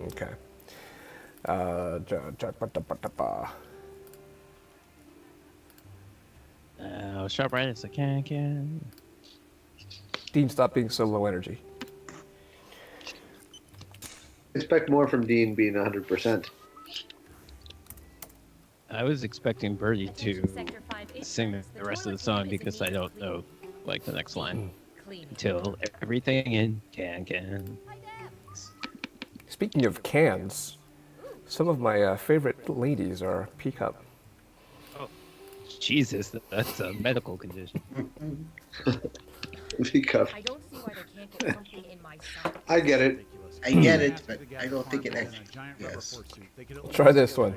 Okay. Sharp brightness. I can. Dean, stop being so low energy. Expect more from Dean being 100%. I was expecting Birdie to sing the rest of the song because I don't know like the next line until everything in can. Speaking of cans, some of my favorite ladies are peacup. Oh, Jesus, that's a medical condition. Peacup. I don't see why they can't get something in my size. I get it. I get it, but I don't think it actually. Yes. Try this one.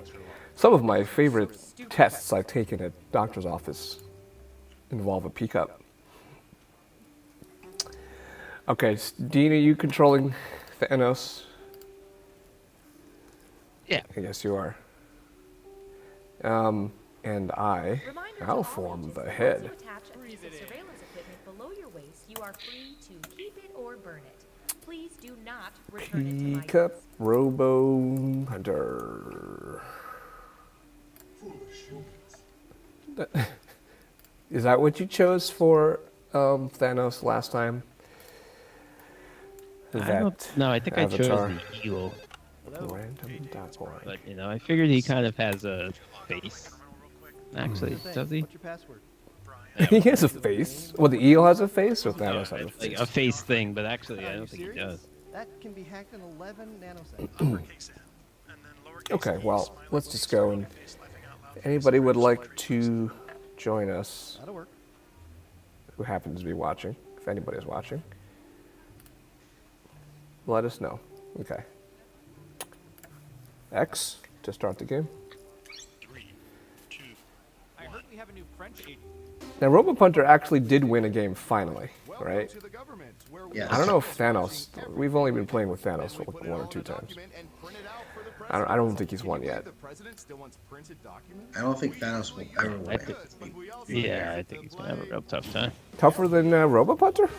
Some of my favorite tests I've taken at doctor's office involve a peacup. Okay, Dean, are you controlling Thanos? Yeah. I guess you are. And I'll form the head. Once you attach a piece of surveillance equipment below your waist, you are free to keep it or burn it. Please do not return it to my Peacup use. Robo Hunter. Is that what you chose for Thanos last time? No, I think Avatar. I chose the eagle. Random.org. But I figured he kind of has a face. Actually, does he? What's your password? He has a face. Well, the eel has a face, or Thanos has a Like face? a face thing, but actually, I don't think he does. That can be hacked in 11 nanoseconds. Okay, well, let's just go. And anybody would like to join us That'll work. who happens to be watching, if anybody's watching, let us know. Okay. X to start the game. I heard we have a new French agent. Now, Robo Punter actually did win a game finally, right? To the government, where we Yes. I don't know if Thanos. We've only been playing with Thanos for like 1 or 2 times. I don't think he's won yet. The president still wants printed documents. I don't think Thanos will ever I win. think, But we also yeah, I think he's gonna have a real tough time. Tougher than Robo Punter?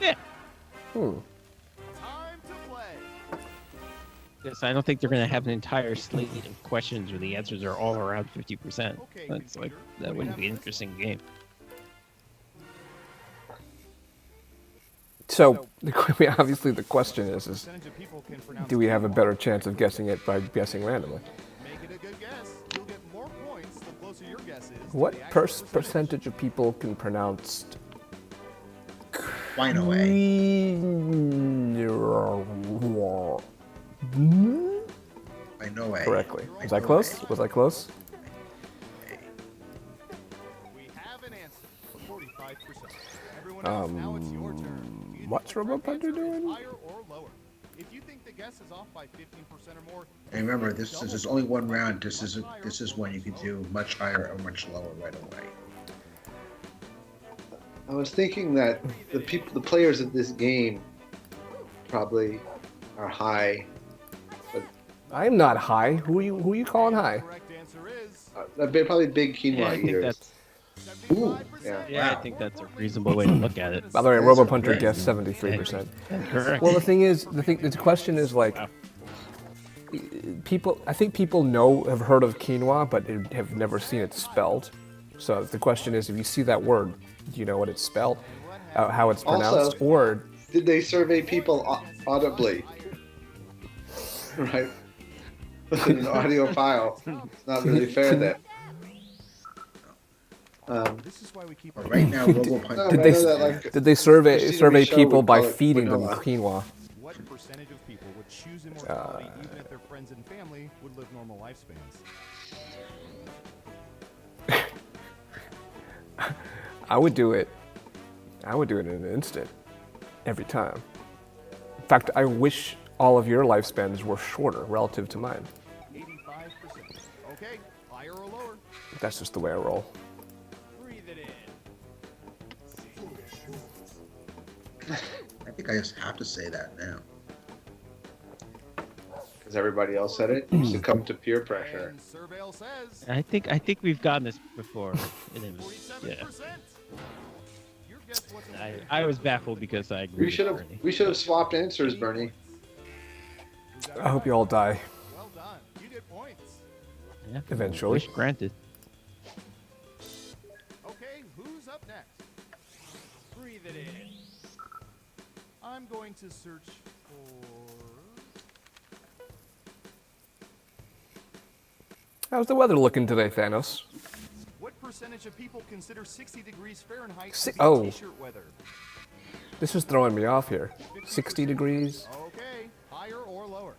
Yeah. time to play. Yes, I don't think they're gonna have an entire slate of questions where the answers are all around 50%. Okay, That's like computer, that what do we wouldn't have be an first? interesting game. So, obviously the question is Percentage of people can pronounce do we have a quinoa. better chance of guessing it by guessing randomly? Make it a good guess. You'll get more points the closer your guess is. to What the actual percentage of people can pronounce Wine away. I know way. correctly? Was I close? Was I close? We have an answer. 45%. Everyone else, now it's your turn. What's Robo Punter doing? Higher or lower. If you think the guess is off by 15% or more, And remember, this is only one round. This is when you can do much higher or much lower right away. I was thinking that the players of this game probably are high. I'm not high. Who are you calling high? correct answer is They're probably big Yeah, quinoa I think eaters. that's Ooh, Yeah. yeah, I think that's a reasonable way to look at it. By the way, That's Robo a Punter great- guessed 73%. Correct. Well, the question is like, I think people have heard of quinoa, but have never seen it spelled. So the question is, if you see that word, do you know what it's spelled, how it's pronounced, Also- or Did they survey people audibly? Right? With an audio file. It's not really fair then. this is why we keep But right now, RoboPunt. No, did I they know that, like, did they survey Christina Michelle people would by call it feeding them quinoa. quinoa? what percentage of people would choose immortality even if their friends and family would live normal lifespans. I would do it. I would do it in an instant, every time. In fact, I wish all of your lifespans were shorter relative to mine. 85%. Okay, higher or lower? That's just the way I roll. Breathe it in. I think I just have to say that now. Because everybody else said it, you succumb to peer pressure. And Surveil says I think we've gotten this before. And it was, yeah. 47%. Your guess was I was baffled because I agree. We should with have Bernie. we should have swapped answers, Bernie. I hope you all die Well done. You get points. Yeah. eventually. Wish granted. Okay, who's up next? Breathe it in. I'm going to search for... How's the weather looking today, Thanos? What percentage of people consider 60 degrees Fahrenheit Si- to be oh. t-shirt weather? This is throwing me off here. 60 degrees. Okay, higher or lower?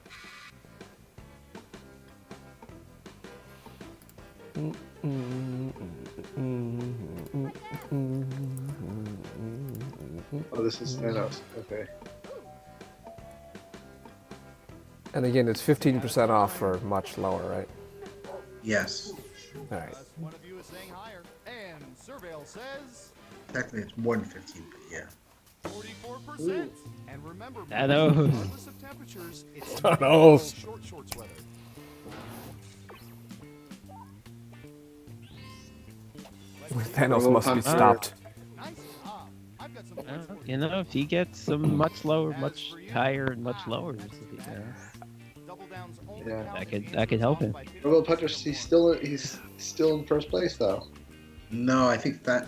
Oh, this is Thanos. Okay. And again, it's 15% off for much lower, right? Yes. All right. Unless one of you is saying higher. And Surveil says Technically, it's more than 15, but yeah. 44%. And remember, Thanos. regardless of temperatures, it's Thanos. short shorts weather. Thanos must be stopped. Nice job. I've got some points for you. You know, if he gets some much lower, much higher, and much lower, you know, Double downs only Yeah. count That could help him. Well, Puncher, he's still in first place though. No, I think that.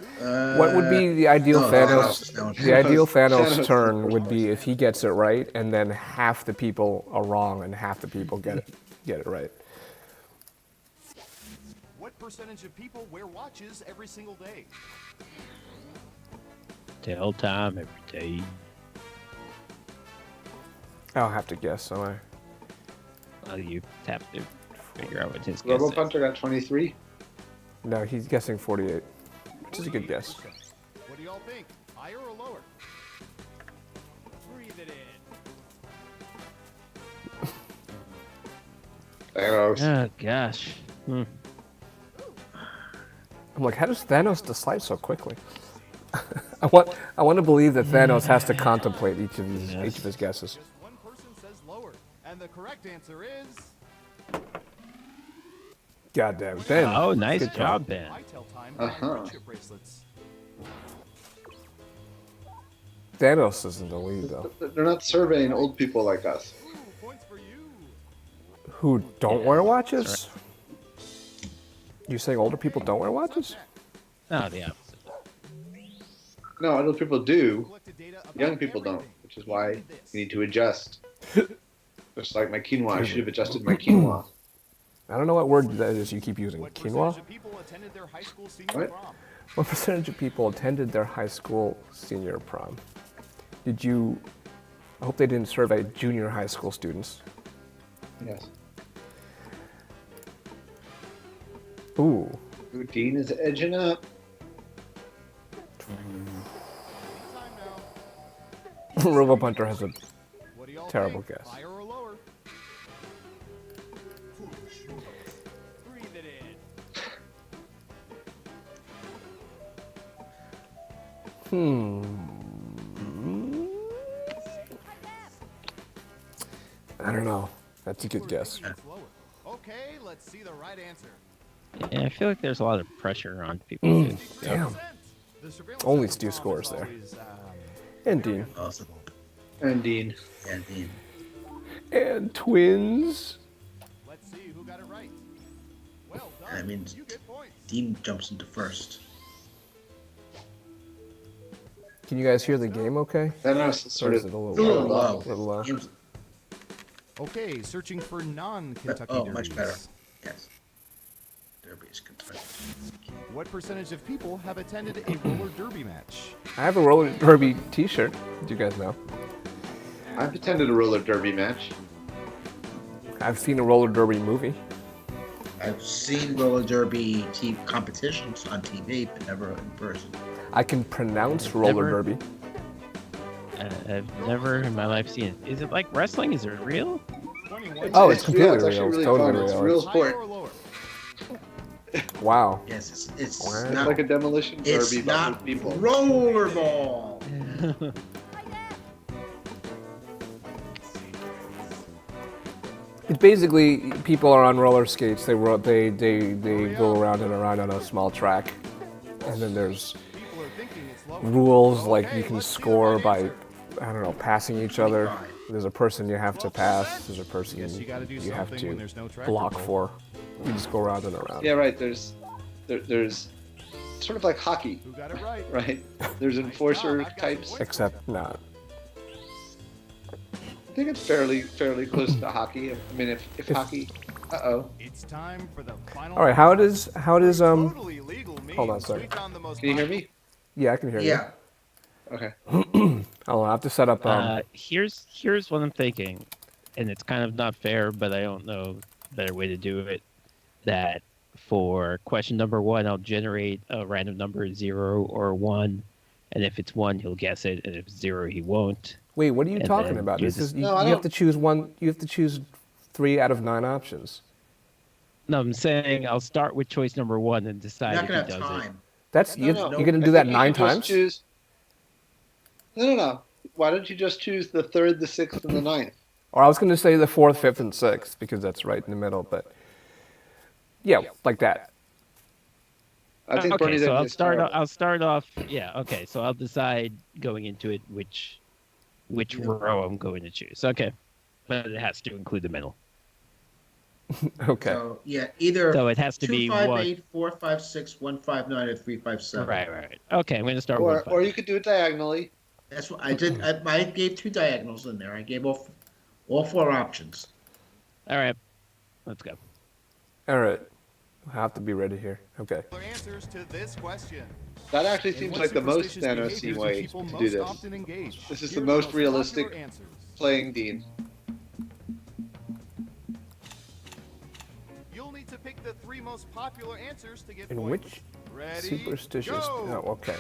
What would be the ideal no, Thanos? no, The ideal Thanos Thanos turn is would be if he gets it right, and then half the people are wrong, and half the people get it right. What percentage of people wear watches every single day? tell time every day. I'll have to guess, so I. Well, you have to figure out what his guess Robo is. Puncher got 23. No, he's guessing 48, which is a good guess. What do y'all think? Higher or lower? Breathe it in. Thanos. Oh gosh. Hmm. I'm like, how does Thanos decide so quickly? I want to believe that Thanos has to contemplate each of his guesses. Just one person says lower, and the correct answer is Goddamn, Ben. Oh, nice Good job, Ben. I tell time by Uh-huh. friendship bracelets. Thanos is in the lead though. They're not surveying old people like us. Ooh, points for you. Who don't wear watches? You saying older people don't wear watches? Oh, the opposite. No, old people do. Collected data about Young people don't, everything, which is why including this. we need to adjust. Just like my quinoa, I should have adjusted my quinoa. I don't know what word that is you keep using. What Quinoa? percentage of people attended their high school senior What? prom? What percentage of people attended their high school senior prom? Did you? I hope they didn't survey junior high school students. Yes. Ooh, Ooh, Dean is edging up. Time now. Robo Punter has a What do y'all Terrible think? guess. Higher or lower? Breathe it in. I don't know. That's a good guess. It's lower. Okay, let's see the right answer. Yeah, I feel like there's a lot of pressure on people. to- Damn. The surveillance Only of the Stu prom scores is there. always, And Dean. Awesome. And Dean. Yeah, Dean. And twins. let's see who got it right. Well done. That means You get points. Dean jumps into first. Can you guys hear the game okay? Thanos is sort Or of is it a little A little low? low. A little low. Dean's- Okay, searching for non-Kentucky Oh, much better. derbies. Yes. Derby is Kentucky. What percentage of people have attended a roller derby match? I have a roller derby T-shirt. Did you guys know? I've attended a roller derby match. I've seen a roller derby movie. I've seen roller derby competitions on TV, but never in person. I can pronounce roller Never- derby. I've never in my life seen it. Is it like wrestling? Is it real? 21. Oh, it's completely yeah, it's actually real. It's really totally fun. It's a real. real Higher sport. or lower? Wow. Yes, it's Wow. It's not. like a demolition It's derby, but not with people. rollerball. It's basically people are on roller skates. They go around and around on a small track, and then there's People are thinking it's lower. rules like Okay, you can let's see the score right by answer. I don't know passing each other. There's a person you have to pass. There's a person Guess you gotta do you have something when to there's no tractor block pull. for. You just go around and around. Yeah, right. There's sort of like hockey, Who got it right? right? There's enforcer I've got types. some Except not. I think it's fairly close to hockey. I mean, if hockey. It's time for the final. All right. How does Totally legal Hold on a means second. we found the most Can you hear me? Yeah, I can hear Yeah. Okay. you. I'll have to set up. Here's what I'm thinking, and it's kind of not fair, but I don't know a better way to do it. That for question number 1, I'll generate a random number 0 or 1, and if it's 1, he'll guess it, and if it's 0, he won't. Wait, what are you and talking then about? you This just- is you, No, I you have don't- to choose one. You have to choose 3 out of 9 options. No, I'm saying I'll start with choice number 1 and You're decide not if gonna he have does it. time. That's No, you, no. you're gonna I do that think you 9 should just times. choose... No. Why don't you just choose the 3rd, the 6th, and the 9th? Or I was gonna say the 4th, 5th, and 6th because that's right in the middle. But yeah, like that. I think Okay, Bernie's so idea I'll is start. terrible. I'll start off. Yeah. Okay, so I'll decide going into it which row I'm going to choose. Okay, but it has to include the middle. Okay. So yeah, either So it has to be 258, 456, 159, or 357. Right. Okay, I'm going to start Or with 1. you could do it diagonally. That's what I did. I gave 2 diagonals in there. I gave all 4 options. All right, let's go. All right. I have to be ready here. Okay. Answers to this question. That actually And seems what like the most superstitious Thanos behaviors do way people to do most this. often engage? This is Here the are most popular realistic answers. playing Dean. You'll need to pick the 3 most popular answers to get In points. which Ready, superstitious? go. Oh, okay.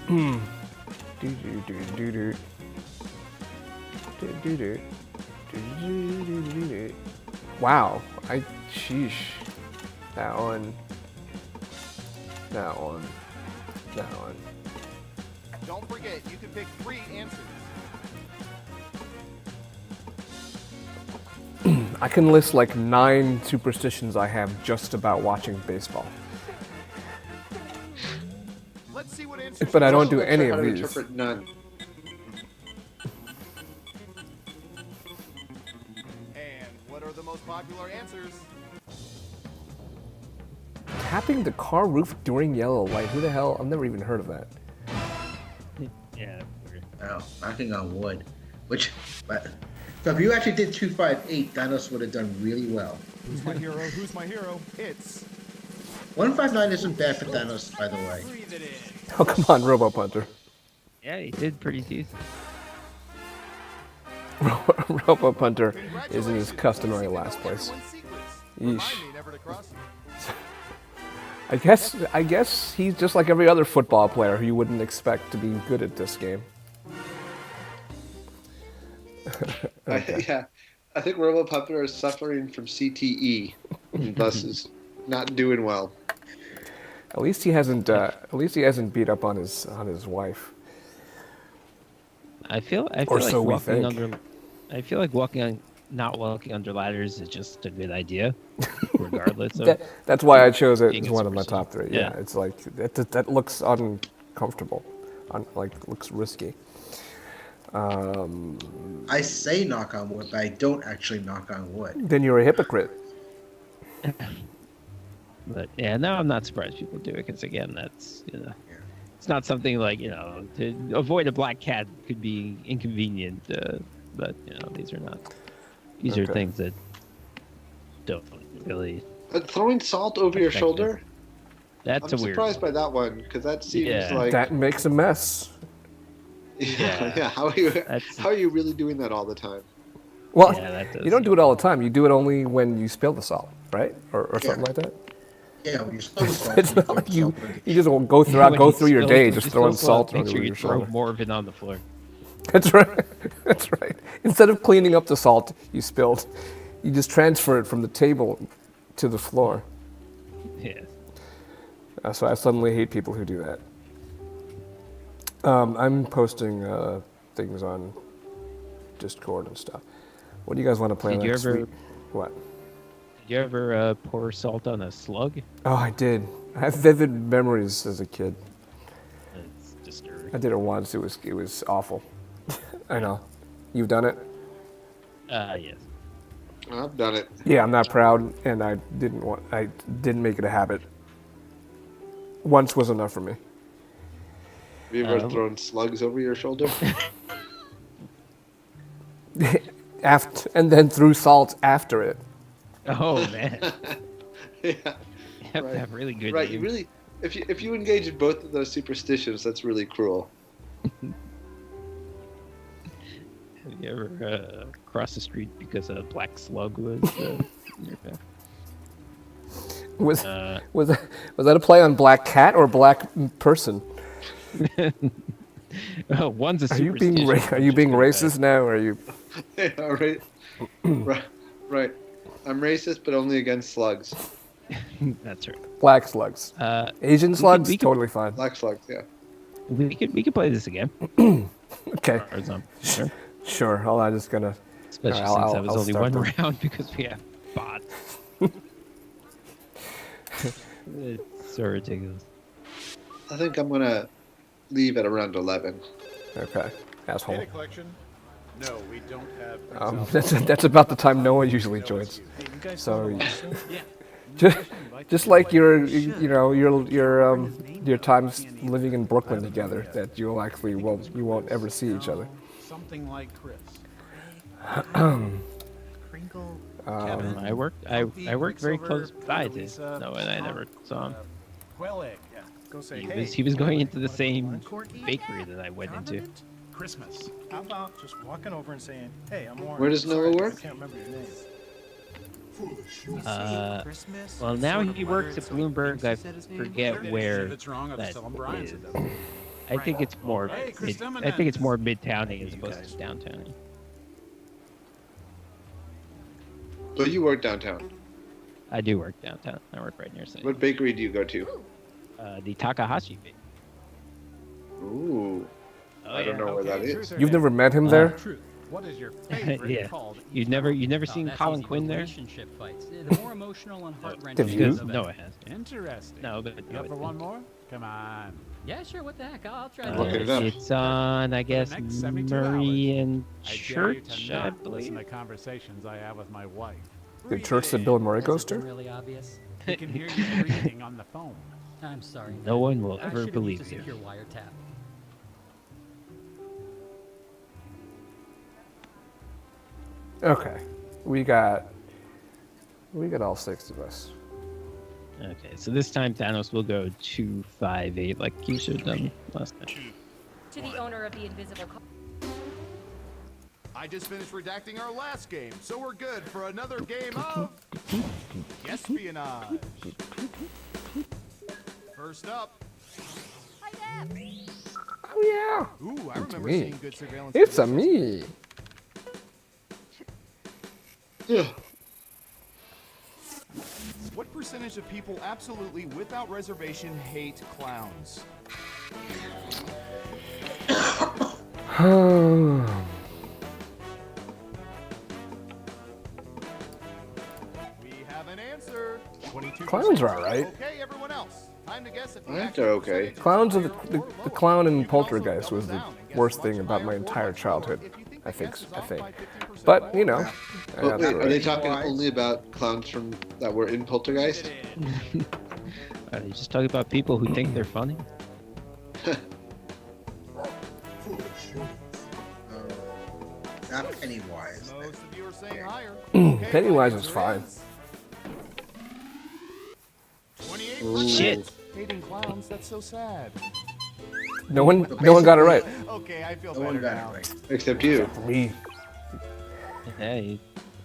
Do do do do do. Do do do. Do do do do do. Wow. Sheesh. That one. That one. That one. Don't forget, you can pick 3 answers. I can list like 9 superstitions I have just about watching baseball. Let's see what answers. But I don't Also do not any sure how of to these. interpret none. And what are the most popular answers? Tapping the car roof during yellow light. Who the hell? I've never even heard of that. Yeah. Oh, knocking on wood. But so if you actually did 258, Thanos would have done really well. Who's my hero? Who's my hero? It's 159 isn't bad for Thanos, by the way. breathe it in. Oh, come on, Robo Punter. Yeah, he did pretty decent. Robo Punter is in his customary last place. Remind Yeesh. me never to cross you. I guess he's just like every other football player who you wouldn't expect to be good at this game. Yeah, I think Robo Pupper is suffering from CTE, and thus is not doing well. At least he hasn't. At least he hasn't beat up on his wife. I feel Or like so we walking think. under. I feel like not walking under ladders is just a good idea, regardless of. That's why I chose it Being as a one of my superstar. top 3. Yeah. Yeah, it's like that looks uncomfortable, looks risky. I say knock on wood, but I don't actually knock on wood. Then you're a hypocrite. But yeah, no, I'm not surprised people do it because again, that's it's not something like to avoid a black cat could be inconvenient, but these are not. These are Okay. things that don't really. Throwing salt over your Effective. shoulder? That's I'm a weird. surprised by that one because that seems Yeah. like That makes a mess. yeah. How are you? That's- How are you really doing that all the time? Well, Yeah, that does you don't do it all the time. You do it only when you spill the salt, right? Or something Yeah. like that. Yeah, when you spill the salt, It's you not throw like the you salt in. you just won't go through When you your spill- day when just you throwing spill salt make over sure your you throw shoulder. more of it on the floor. That's right. That's right. Instead of cleaning up the salt you spilled, you just transfer it from the table to the floor. Yeah. So I suddenly hate people who do that. I'm posting things on Discord and stuff. What do you guys want to play Did you next ever- week? What? Did you ever pour salt on a slug? Oh, I did. I have vivid memories as a kid. I did it once. It was awful. I know. You've done it? Yes. I've done it. Yeah, I'm not proud, and I didn't make it a habit. Once was enough for me. Have you ever thrown slugs over your shoulder? And then threw salt after it. Oh man, Yeah. you have to Right. have really good. Right. You aim. really, if you engage in both of those superstitions, that's really cruel. Have you ever crossed the street because a black slug was in your path? Was that a play on black cat or black person? Oh, one's a Are you being superstition, are you which being is kinda racist now? Or are you? Yeah. Right. Right. Right. I'm racist, but only against slugs. bad. That's right. Black slugs. Asian slugs, we could- totally fine. Black slugs. Yeah. We could play this again. Okay, Or something. Sure. sure. Hold on, I'm just gonna. Especially I'll- since I'll- that was I'll only start one them. round because we have bots. It's so ridiculous. I think I'm gonna leave at around 11. Okay, asshole. Data collection? No, we don't have. That's about the time Noah usually joins. Hey, you guys So, follow us? Yeah. Just like your times living in Brooklyn together, that you won't ever see each other. Something like Chris. Crinkle. I worked very close by to Noah, and I never saw him. Quail egg. Yeah. Go say He was going into the same bakery that I went into. Christmas. How about just walking over and saying, "Hey, I'm Warren." Where does Noah Sorry, work? I can't remember your name. Christmas. Well, now he works at Bloomberg. I forget where If it's wrong, I'll that just tell him Brian is. said that. I think it's more. Hey, Chris I think it's Demonens. more midtowning as opposed to downtowning. But you work downtown. I do work downtown. I work right near City. What bakery do you go to? The Takahashi Bakery. Ooh. I don't know where that is. You've never met him there? Truth. What is your favorite Yeah. called? You've never seen Colin Quinn there? Relationship fights. The more emotional and heart-wrenching Have you? ones of it. Noah has. Interesting. No, but You up for one more? Come on. Yeah, sure. What the heck? I'll try. Look it up. It's on, I guess, next 72 Murray and I dare you Church, to I not listen believe. to conversations I have with my wife. The church that Bill Murray Has goes it been to? really obvious? We can hear you breathing on the phone. I'm sorry. No one will I ever should've believe used a you. secure wiretap. Okay, we got all 6 of us. Okay, so this time Thanos will go 258 like you should have done last time. To the owner of the invisible car. I just finished redacting our last game, so we're good for another game of espionage. First up. Oh yeah, Ooh, I remember me. seeing good surveillance. it's a videos. me. Yeah. What percentage of people absolutely without reservation hate clowns? We have an answer. 22%. Clowns are alright. Okay, everyone else. Time to guess if the I think actual they're okay. percentage is Clowns are higher the or lower. clown in You can also Poltergeist double was the down and guess worst much thing about my higher or entire much childhood. lower if you think I the think guess is I off think. by 50% But you know, more. But wait, that's are they right. talking Wise. only about clowns from that were in Poltergeist? Are you just talking about people who think they're funny? Not Pennywise. Most of you are saying higher. Okay, Pennywise my is answer fine. is 28%. Ooh. Shit. Hating clowns, that's so sad. No one got it right. Okay, I feel No better one got now. it right. Except you. Me. Yeah, you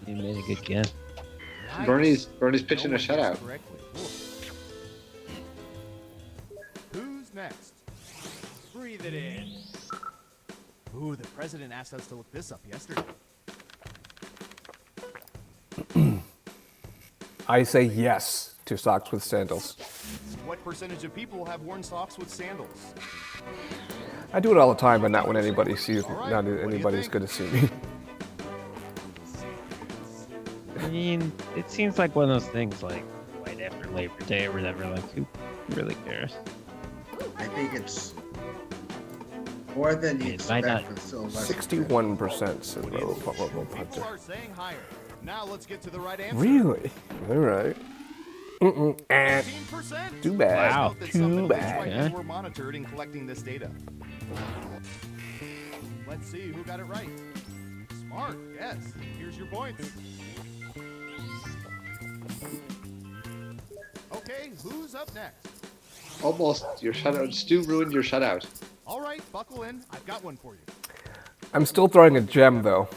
made a good guess. Bernie's pitching No a one guessed shutout. correctly. Who's next? Breathe it in. Ooh, the president asked us to look this up yesterday. I say yes to socks with sandals. What percentage of people have worn socks with sandals? I do it all the time, but not when anybody sees me. All right, Not what do you anybody's think? going to see me. I mean, it seems like one of those things like right after Labor Day or whatever. Like, who really cares? I think it's More than you It might expect not- for so much. 61% says Robo People Punter. are saying higher. Now let's get to the right answer. Really? All right. And 15%. too bad. Wow. Note that Too some of the bad. strikers were monitored in collecting this data. Let's see who got it right. Smart. Yes. Here's your points. Okay, who's up next? Almost your shutout. Stu ruined your shutout. All right, buckle in. I've got one for you. I'm still throwing a gem, though.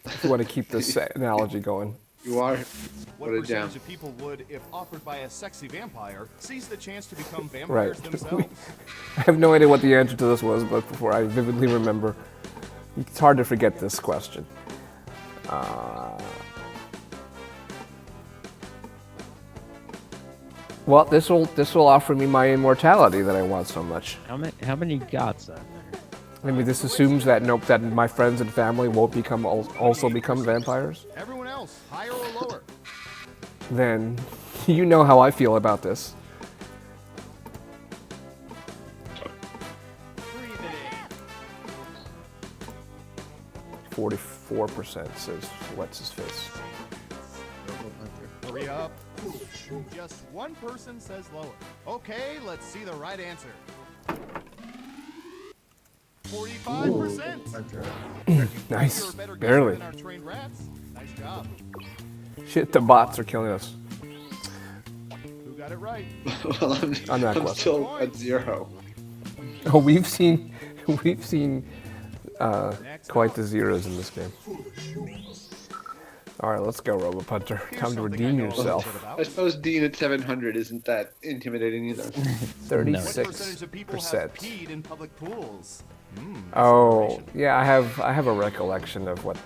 If you want to keep this analogy going. You are. What What a gem. percentage of people would, if offered by a sexy vampire, seize the chance to become Right. vampires themselves? I have no idea what the answer to this was, but before I vividly remember, it's hard to forget this question. Well, this will offer me my immortality that I want so much. How many gots on there? I mean, this assumes that that my friends and family won't also become vampires. Everyone else, higher or lower? Then you know how I feel about this. Breathe it in. 44% says what's his face. Hurry up. Just one person says lower. Okay, let's see the right answer. 45%. Nice, You're a better guesser barely. than our trained rats. Nice job. Shit, the bots are killing us. Who got it right? Well, On that I'm question. still at 0. Oh, we've seen quite the zeros in this game. All right, let's go, Robo Punter. Here's Time to something I redeem know a little yourself. bit about. I suppose Dean at 700 isn't that intimidating either. What percentage of people have 36%. peed in public pools? Oh, yeah, I have a recollection of what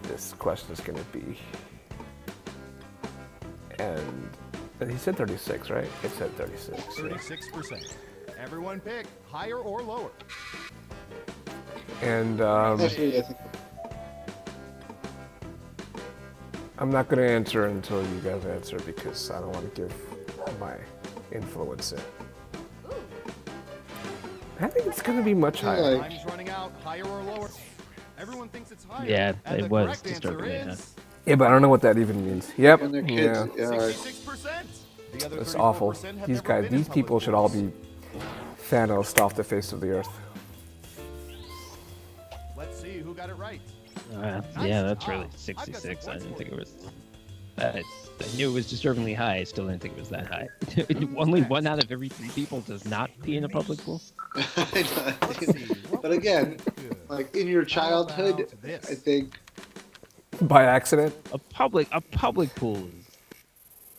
this question is going to be. And he said 36, right? It said 36. Yeah. 36%. Everyone pick higher or lower. And Actually, I think I'm not going to answer until you guys answer because I don't want to give my influence in. I think it's going to be much higher. like- Time's running out. Higher or lower? Everyone thinks it's higher. Yeah, and it the was correct answer disturbing, huh? is Yeah, but I don't know what that even means. Yep. and their Yeah. kids. Yeah. 66%. The other That's awful. 34% have These never guys, been in these people public should all pools. be Thanos off the face of the earth. Let's see who got it right. Yeah, that's really 66. I didn't think it was. I knew it was disturbingly high. I still didn't think it was that high. Only one out of every 3 people does not pee in a public pool. Let's see. What But again, good. like in your How childhood, about this? I think By accident? A public pool is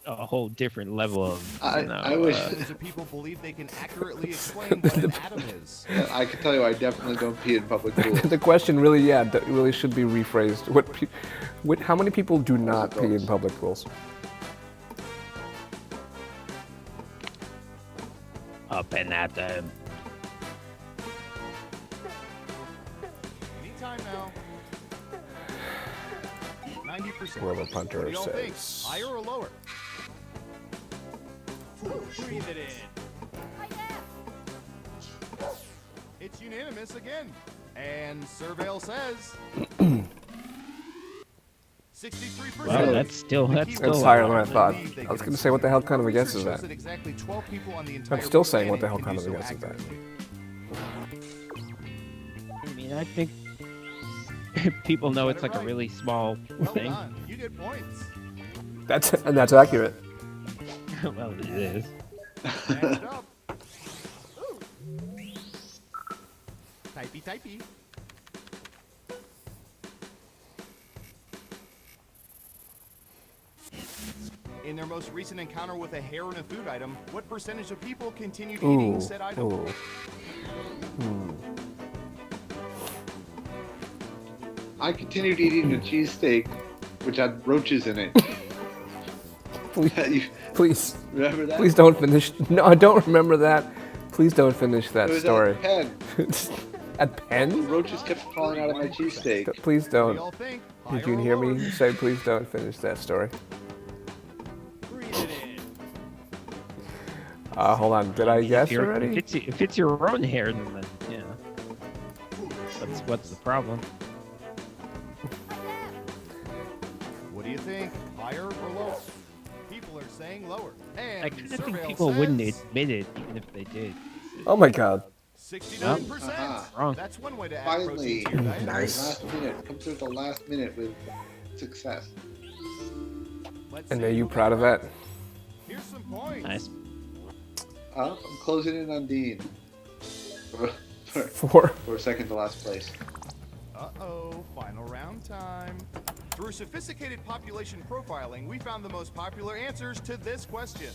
a whole different level of. I wish Percentage of people believe they can accurately explain what an atom is. I can tell you I definitely don't pee in public pools. The question really, that really should be rephrased. How many people do not pee in public pools? Up and at them. Anytime now. 90%. Robo Punter What do y'all think? says. Higher or lower? Breathe it in. It's unanimous again. And Surveil says 63%. Wow, that's still That's a higher lot. than I thought. I was going to say, what the hell kind of a guess is Research shows that? Exactly 12 people on the entire I'm still saying, what the hell planet kind of can a do guess is that? accurately. I mean, I think people know it's like a really small Well thing. done. You get points. That's accurate. Well, it is. Next up. Typey. In their most recent encounter with a hair in a food item, what percentage of people continued eating Ooh. said item? Ooh. I continued eating a cheesesteak, which had roaches in it. You Please, remember that? please don't finish. No, I don't remember that. Please don't finish that It was story. at Penn. At Penn? Roaches kept falling out of my cheesesteak. Please What do don't. y'all think? Did Higher you or hear lower? me say please don't finish that story? Breathe it Hold on. Did I guess If already? if it's your own hair, then yeah. What's the problem? What do you think? Higher or lower? People are saying lower. And I kind of think Surveil people wouldn't says admit it, even if they did. Oh my god. 69%. Aha. Wrong. That's one way to add Finally, protein to your diet. Nice. last minute. Come through the last minute with success. Let's And see are you who got proud of it right. that? Here's some points. Nice. I'm closing in on Dean for, Four. for second to last place. Uh-oh, final round time. Through sophisticated population profiling, we found the most popular answers to this question.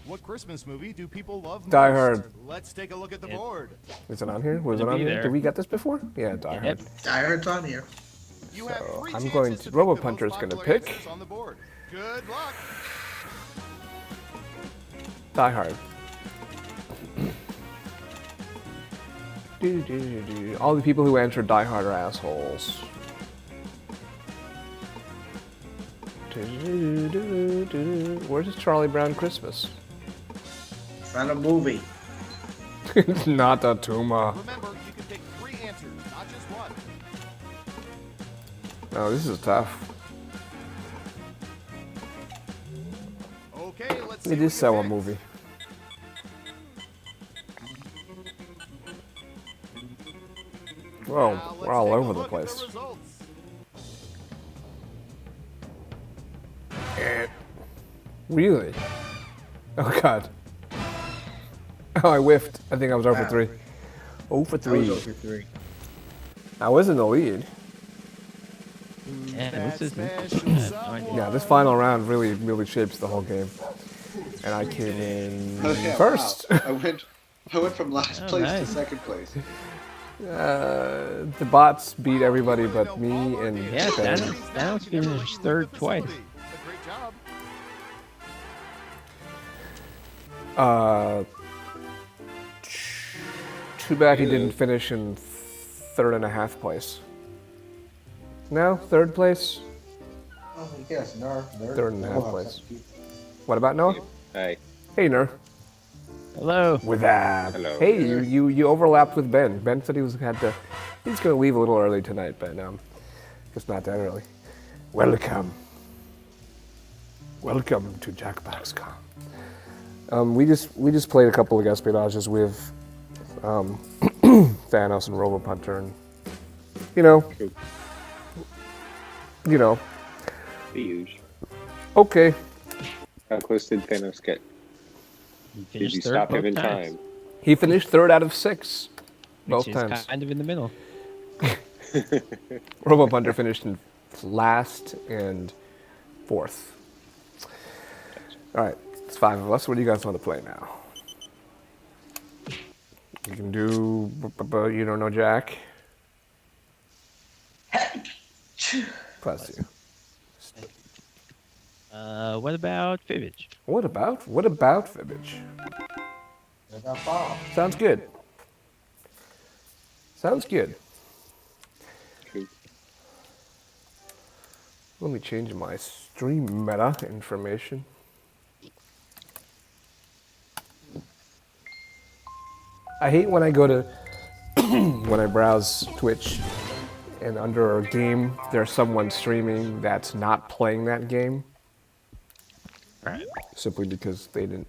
What Christmas movie do people love most? Die Hard. Let's take a look at the Yep. board. Is it on here? Was it Gonna on be here? there. Did we get this before? Yeah, Die Hard. Yep. Die Hard's on here. You have So, 3 I'm chances going to- pick Robo the most Punter's gonna popular pick. answers on the board. Good luck. Die Hard. All the people who answered Die Hard are assholes. Where's this Charlie Brown Christmas? It's not a movie. It's not a tumor. Remember, you can pick 3 answers, not just one. Oh, this is tough. Okay, let's see. It what is you so a picked. movie. Whoa, Now, we're let's all take a over the look at place. results. Really? Oh god. Oh, I whiffed. I think I was over 3. 0 for I was 3. over 3. I was in the lead. Yeah, That this isn't. special someone. Yeah, this final round really shapes the whole game. And I came in Oh, yeah, first. wow. I went from last Oh, place nice. to second place. The bots beat everybody but me and Yeah, Ben. Thanos finished third twice. A great job. Too bad he didn't finish in 3.5 place. No, 3rd place? Oh, yes, Nar. 3.5 place. What about Noah? Hi. Hey, Ner. Hello. With that. Hello. Hey, you overlapped with Ben. Ben said he's gonna leave a little early tonight, but it's not that early. Welcome. Welcome to Jackbox Con. We just played a couple of espionages with Thanos and Robo Punter, and you know, The huge. okay. How close did Thanos get? He Did finished you third stop him both in times, time? He finished 3rd out of 6, both which is times. kind of in the middle. Robo Punter finished in last and 4th. All right, it's 5 of us. What do you guys want to play now? You can do. You don't know Jack. Bless you. What about Fibbage? What about Fibbage? Sounds good. Sounds good. Cool. Let me change my stream meta information. I hate when I go to when I browse Twitch and under a game there's someone streaming that's not playing that game Right. simply because their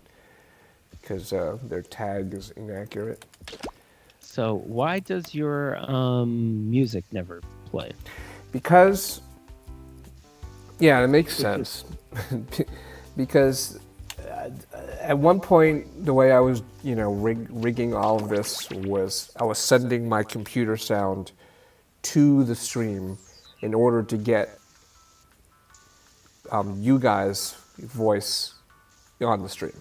tag is inaccurate. So why does your music never play? Because, yeah, it makes sense. Because at one point, the way I was, rigging all of this was I was sending my computer sound to the stream in order to get you guys' voice on the stream.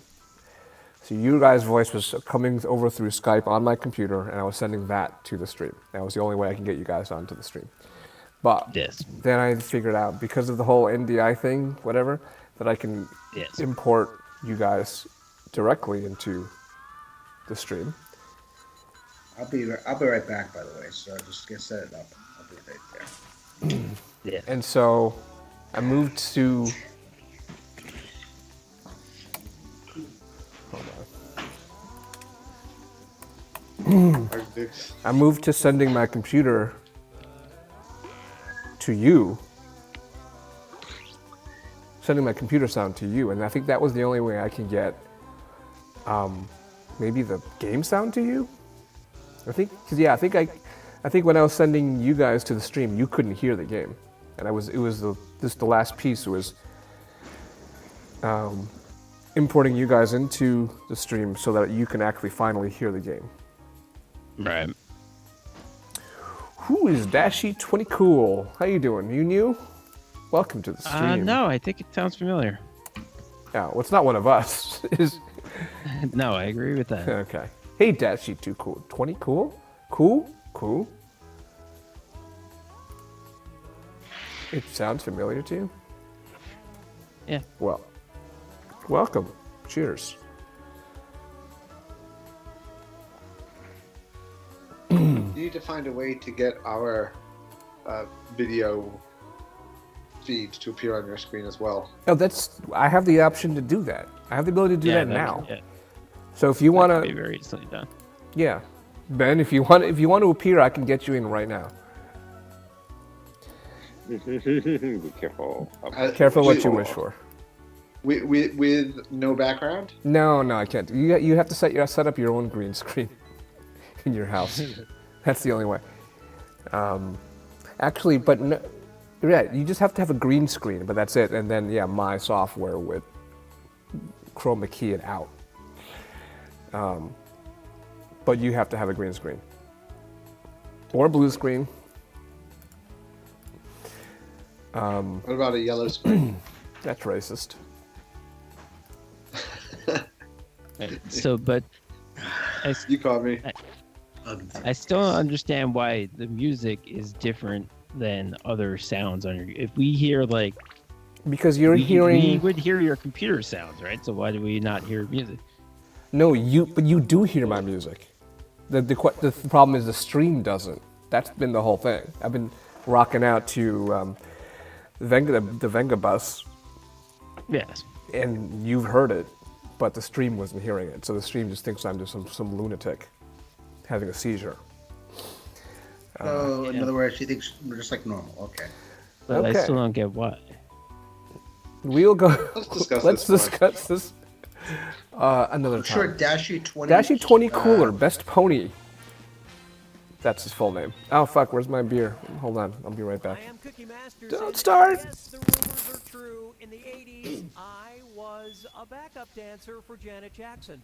So you guys' voice was coming over through Skype on my computer, and I was sending that to the stream. That was the only way I can get you guys onto the stream. But Yes. then I figured out, because of the whole NDI thing, whatever, that I can Yes. import you guys directly into the stream. I'll be right back, by the way. So just get set it up. I'll be right there. Yeah. And so I moved to. Hold on. I moved to sending my computer to you. Sending my computer sound to you, and I think that was the only way I can get maybe the game sound to you. I think, cause yeah, I think when I was sending you guys to the stream, you couldn't hear the game, and the last piece was importing you guys into the stream so that you can actually finally hear the game. Right. Who is Dashy20 Cool? How you doing? You new? Welcome to the stream. No, I think it sounds familiar. Yeah, well, it's not one of us. No, I agree with that. Okay. Hey, Dashy2 Cool. 20 Cool? Cool? It sounds familiar to you? Yeah. Well, welcome. Cheers. You need to find a way to get our video feed to appear on your screen as well. Oh, I have the option to do that. I have the ability to do that now. Yeah, So if you want that could be to, very easily done. yeah, Ben, if you want to appear, I can get you in right now. Be careful. Careful what you wish for. With no background? No, I can't. You have to set up your own green screen in your house. That's the only way. Actually, but no, yeah, you just have to have a green screen, but that's it. And then my software would chroma key it out. But you have to have a green screen or a blue screen. What about a yellow screen? That's racist. So, but You caught me. I still don't understand why the music is different than other sounds on your. If we hear like, Because you're we hearing. would hear your computer sounds, right? So why do we not hear music? No, but you do hear my music. The problem is the stream doesn't. That's been the whole thing. I've been rocking out to the Venga bus, Yes. and you've heard it, but the stream wasn't hearing it. So the stream just thinks I'm just some lunatic having a seizure. So, in other words, she thinks we're just like normal. Okay. But I Okay. still don't get why. We'll go. Let's discuss this another I'm time. sure Dashy20. Dashy20 Cooler, best pony. That's his full name. Oh fuck, where's my beer? Hold on, I'll be right back. I am Cookie Masters. Don't and start. Yes, the rumors are true. In the 80s, I was a backup dancer for Janet Jackson.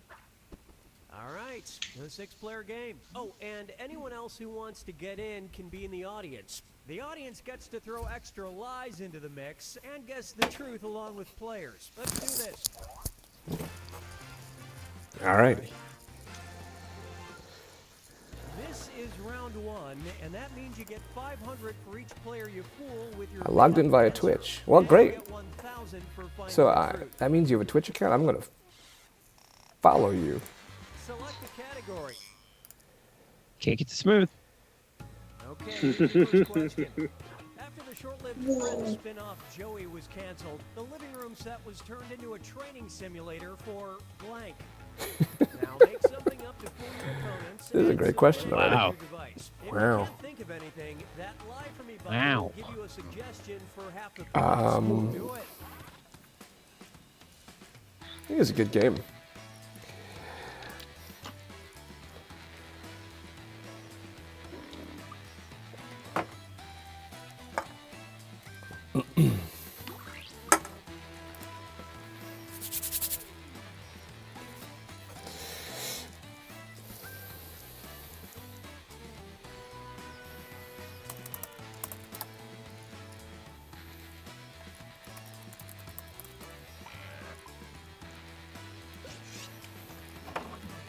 All right, the 6-player game. Oh, and anyone else who wants to get in can be in the audience. The audience gets to throw extra lies into the mix and guess the truth along with players. Let's do this. All right. This is round 1, and that means you get 500 for each player you fool with your. I logged in via answer. Twitch. Well, And you great. get 1,000 for finding So the truth. that means you have a Twitch account. I'm gonna follow you. Select the category. Can't get to smooth. Okay, first question. After the short-lived Friends spin-off Joey was canceled, the living room set was turned into a training simulator for blank. Now make something up to fool your opponents. This is a and great question submit it to already. your device. If Wow. you can't think of anything, that lie for me button Wow. will give you a suggestion for half the points. Do it. I think it's a good game.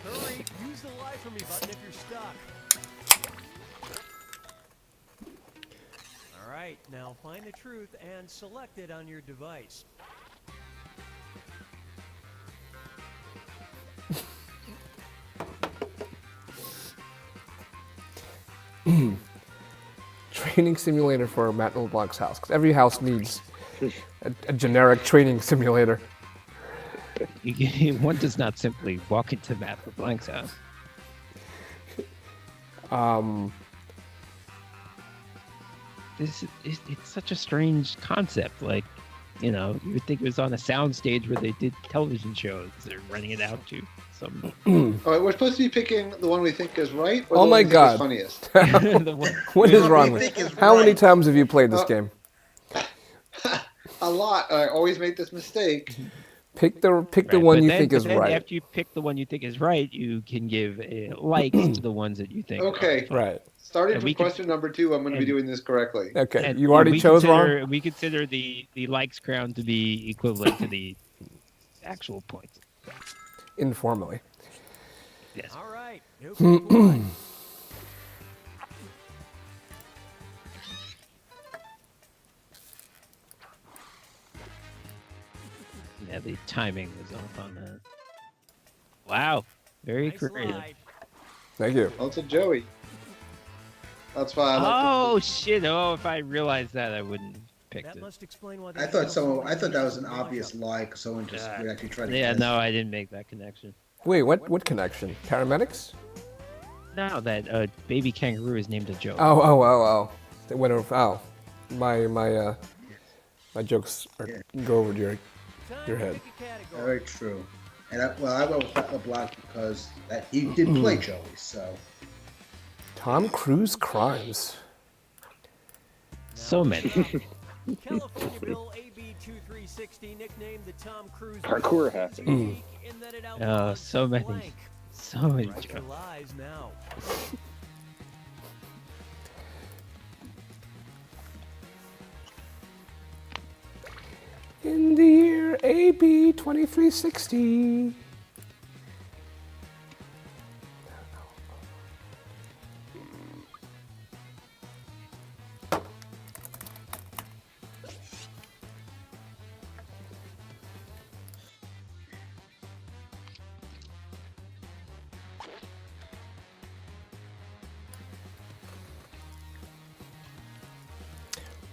Hurry, use the lie for me button if you're stuck. All right, now find the truth and select it on your device. Training simulator for Matt LeBlanc's house. 'Cause every house needs a generic training simulator. One does not simply walk into Matt LeBlanc's house. It's such a strange concept. Like, you know, you would think it was on a sound stage where they did television shows. They're running it out to some. All right, we're supposed to be picking the one we think is right, or Oh the my one we God. think is funniest. The one- What is What wrong we with think is How many right. times have you played this game? A lot. I always make this mistake. Pick the Right, one but you then- think but is then right. After you pick the one you think is right, you can give likes to the ones that you think. Okay. Are. Right. Starting And from we could- question number 2, I'm going to be and- doing this correctly. Okay. And You already we chose consider, wrong? We consider the likes crown to be equivalent to the actual points. Informally. Yes. All right. New people one. Yeah, the timing was off on that. Wow. Very Nice creative. slide. Thank you. Also Joey. That's why I like Oh shit! Oh, if I realized that, I wouldn't have picked That it. must explain why. I thought that was an obvious lie because someone just would actually try to. Yeah, guess. no, I didn't make that connection. Wait, what connection? Paramedics? No, that baby kangaroo is named a joke. Oh. They went over. Oh, my jokes go over your head. Very true. And I went with the block because he did play Joey, so. Tom Cruise crimes. So many. California Bill AB 2360, nicknamed the Tom Cruise. Parkour happening. In that it Oh, outlines so many. blank. So many Write your jokes. lies now. In the year AB 2360.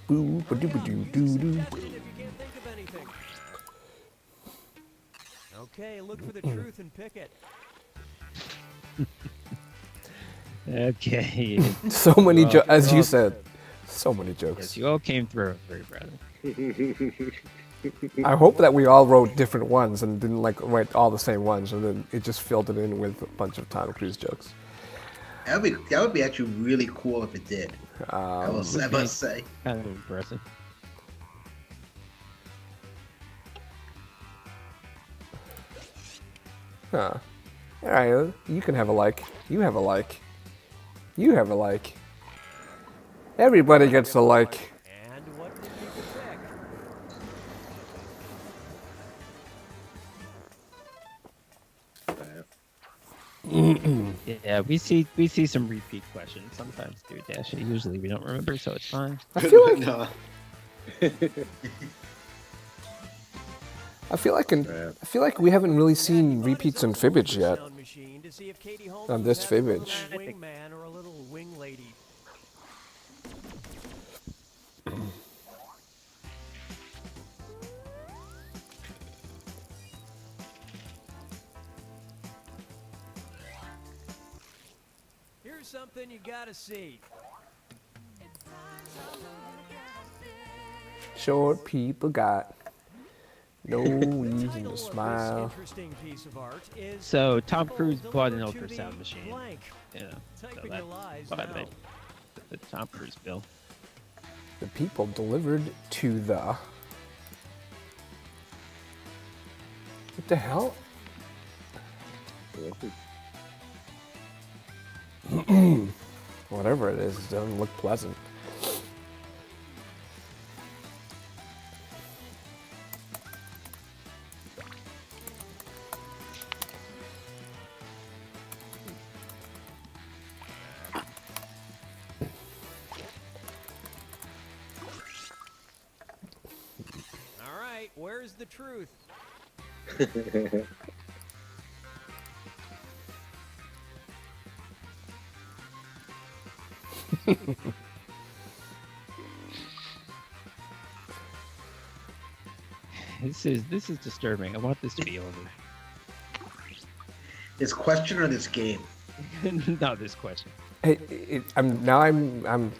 Boo, ba doo ba doo doo doo. Catch it if you can't think of anything. Okay, look for the truth and pick it. Okay. So many jokes, as you well, said. So many Yes, jokes. you all came through. Very proud of you. I hope that we all wrote different ones and didn't like write all the same ones, and then it just filled it in with a bunch of Tom Cruise jokes. That would be actually really cool if it did. I must say. Kind of impressive. Huh. All right, you can have a like. You have a like. You have a like. Everybody gets a like. And what did you pick? Yeah, we see some repeat questions sometimes too, Dash. Usually we don't remember, so it's fine. I feel like No. I feel like we haven't really seen repeats in Fibbage yet. Sound machine to see if Katie Holmes On was this having a Fibbage. little wingman or a little wing lady. Here's something you gotta see. Short people got no The reason title to of smile. this interesting piece of art is So Tom Cruise The bought an Letter to ultrasound the machine. blank. Yeah. Type So in that your lies why now. the Tom Cruise bill. The people delivered to the. What the hell? Whatever it is, it doesn't look pleasant. All right, where's the truth? This is disturbing. I want this to be over. This question or this game? Not this question. Hey, I'm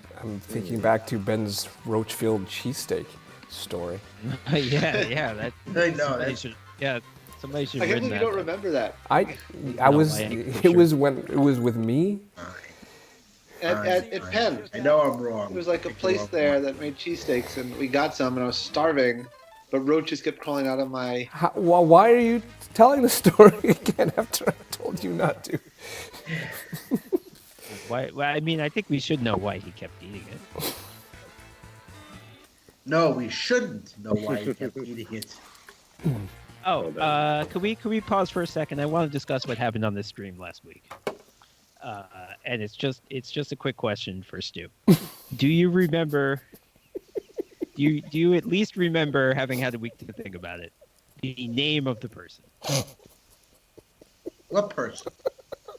thinking back to Ben's Roachfield cheesesteak story. Yeah. That I know, somebody that's- should. Yeah, somebody should. I can't written believe you that don't down. remember that. I No, was. I ain't It sure. was when it was with me. At Penn. I know I'm wrong. There was like a I think place you're there wrong. that made cheesesteaks, and we got some, and I was starving, but roaches kept crawling out of my. Well, why are you telling the story again after I told you not to? Why? Well, I mean, I think we should know why he kept eating it. No, we shouldn't know why he kept eating it. Oh, could we pause for a second? I want to discuss what happened on this stream last week. And it's just a quick question for Stu. Do you remember? Do you at least remember having had a week to think about it? The name of the person. What person?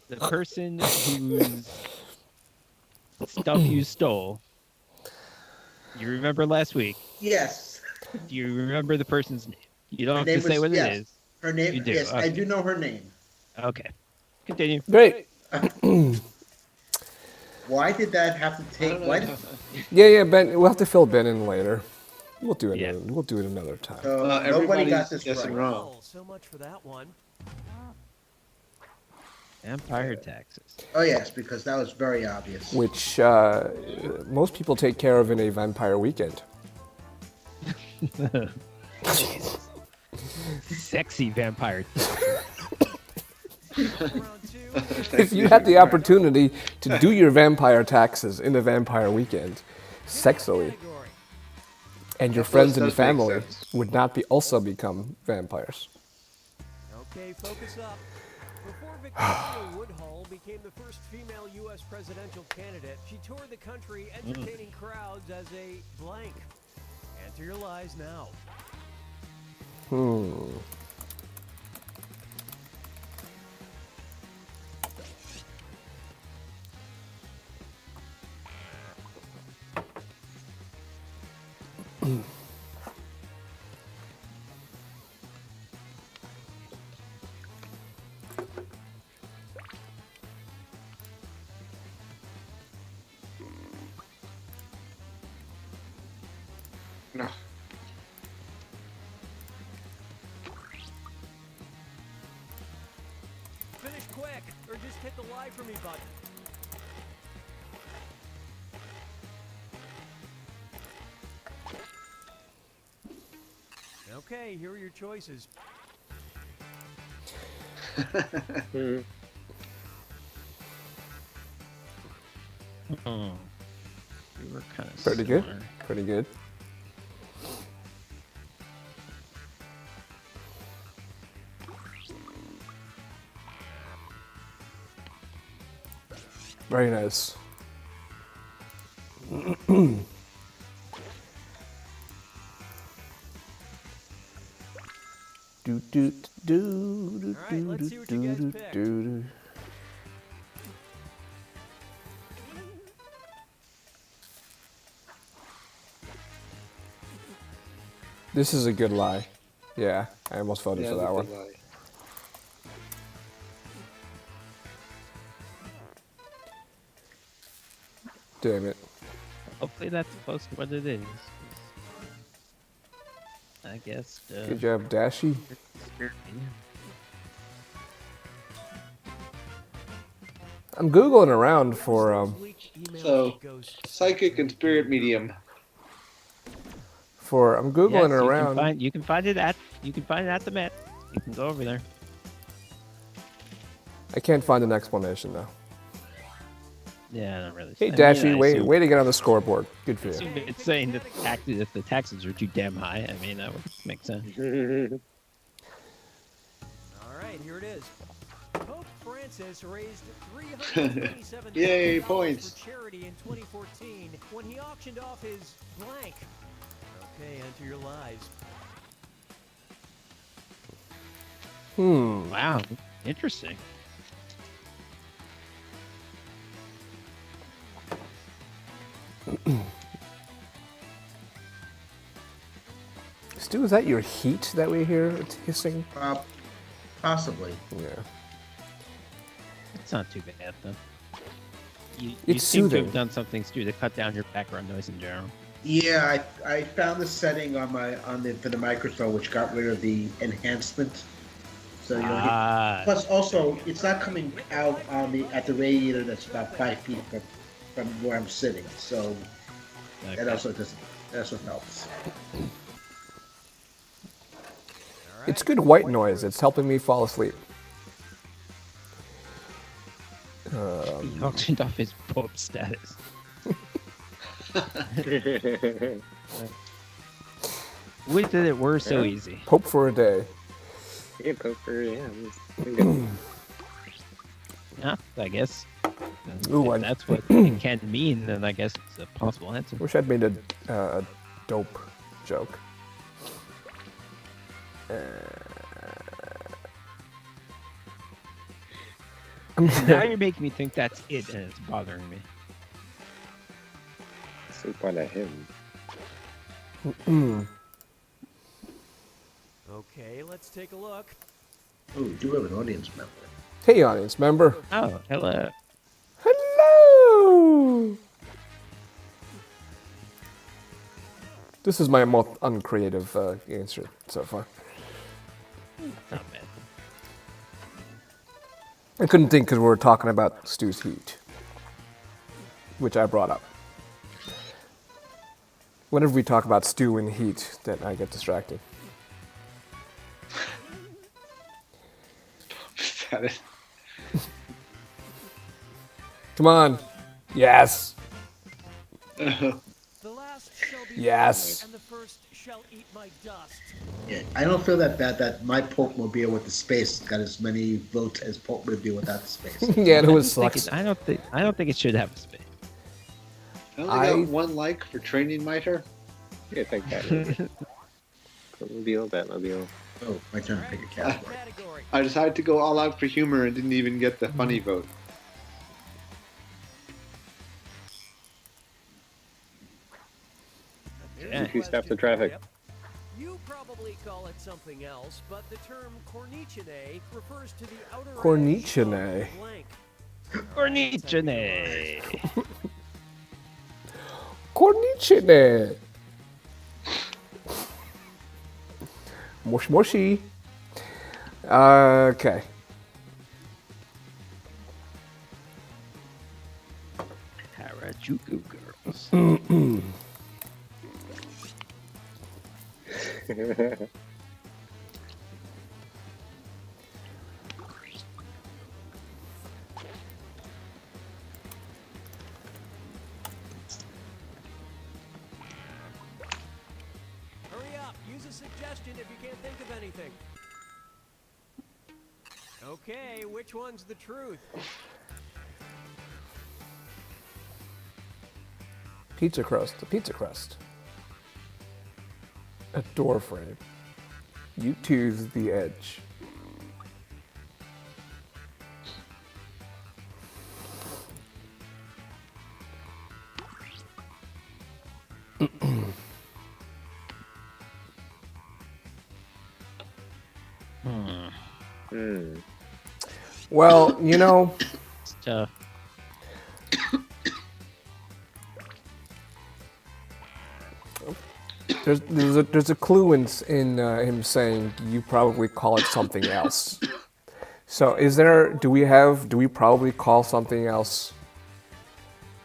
The person whose stuff you stole. You remember last week? Yes. Do you remember the person's name? You don't Her have to name say was- what yes. it is. Her name. You do, Yes, I okay. do know her name. Okay. Continue. Great. Why did that have to take? Why? Yeah, Ben. We'll have to fill Ben in later. We'll do it. Yeah. We'll do it another time. So nobody Everybody's got this guessing right. wrong. Well, so much for that one. Vampire taxes. Oh yes, because that was very obvious. Which most people take care of in a vampire weekend. Sexy vampire. If you had the opportunity to do your vampire taxes in a vampire weekend, sexily, and your That friends and does make family sense. would not be also become vampires. Okay, focus up. Before Victoria Woodhull became the first female U.S. presidential candidate, she toured the country entertaining crowds as a blank. Enter your lies now. No. Finish quick, or just hit the lie for me button. Okay, here are your choices. Oh. We were kind of Pretty good. Pretty good. Very nice. Do do do do All right, let's see what you guys picked. do. This is a good lie. Yeah, I almost voted Yeah, for that's that a one. good lie. Damn it. Hopefully that's close to what it is. I guess. Good job, Dashy. I'm Googling around for, So, psychic and spirit medium. I'm Googling around. You can find it at the Met. You can go over there. I can't find an explanation though. Yeah, not really. Hey, I mean, Dashy, I way assume- to get on the scoreboard. Good for I you. assume it's saying that if the taxes are too damn high. I mean, that would make sense. All right, here it is. Pope Francis raised $327 Yay, for points. charity in 2014 when he auctioned off his blank. Okay, enter your lies. Wow, interesting. Stu, is that your heat that we hear? It's hissing. Possibly. Yeah. It's not too bad though. You It's seem to soothing. have done something, Stu, to cut down your background noise in general. Yeah, I found the setting for the microphone which got rid of the enhancement. So you don't hear. Plus, also, it's not coming out at the radiator that's about 5 feet from where I'm sitting. So that also doesn't. That also helps. It's good white noise. It's helping me fall asleep. He auctioned off his Pope status. Wish that it were so easy. Pope for a day. Yeah, poker, yeah. Yeah, I guess. Ooh, If that's what it can mean, then I guess it's a possible answer. Wish I'd made a dope joke. Now you're making me think that's it, and it's bothering me. Sleep on a hymn. Okay, let's take a look. Oh, we do have an audience member. Hey, audience member. Oh, hello. Hello. This is my most uncreative answer so far. Not bad. I couldn't think because we were talking about Stu's heat, which I brought up. Whenever we talk about stew and heat, then I get distracted. Is that it? Come on. Yes. The last shall be Yes. and the first shall eat my dust. Yeah, I don't feel that bad that my Pope Mobile with the space got as many votes as Pope Mobile without the space. Yeah, it was sucks. I don't think it should have a space. I only got one like for training miter. Yeah, take that. Batmobile. Oh, my turn to pick a category. I decided to go all out for humor and didn't even get the funny vote. Yeah. If you stop the traffic. Yep. You probably call it something else, but the term cornicinae refers to the outer edge Cornicinae. of the blank. Cornicinae. Cornicinae. Moshi moshi. Okay. Harajuku girls. Hurry up, use a suggestion if you can't think of anything. Okay, which one's the truth? Pizza crust. A pizza crust. A door frame. You two's the edge. Well, you know, It's tough. there's a clue in him saying you probably call it something else. So do we probably call something else?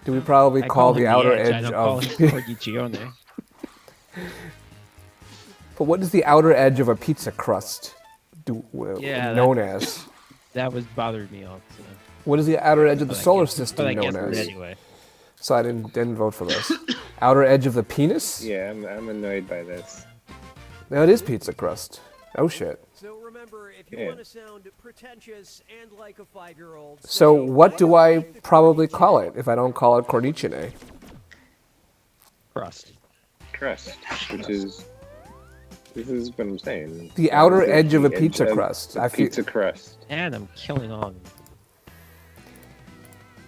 Do we probably call the him outer edge. I edge don't call of? him Cornicione. But what is the outer edge of a pizza crust Yeah, known as? That was bothering me also. What is the outer edge of the But I solar guess- system but I known guessed it as? anyway. So I didn't vote for this. Outer edge of the penis? Yeah, I'm annoyed by this. No, it is pizza crust. Oh shit. So remember, if you Yeah. want to sound pretentious and like a 5-year-old. So say, what do I like the probably cornicinae. call it if I don't call it cornicinae? Crust. Crust, which is... This is what I'm saying. The outer This is edge of a the pizza edge of crust. the I feel- pizza crust. And I'm killing all of them.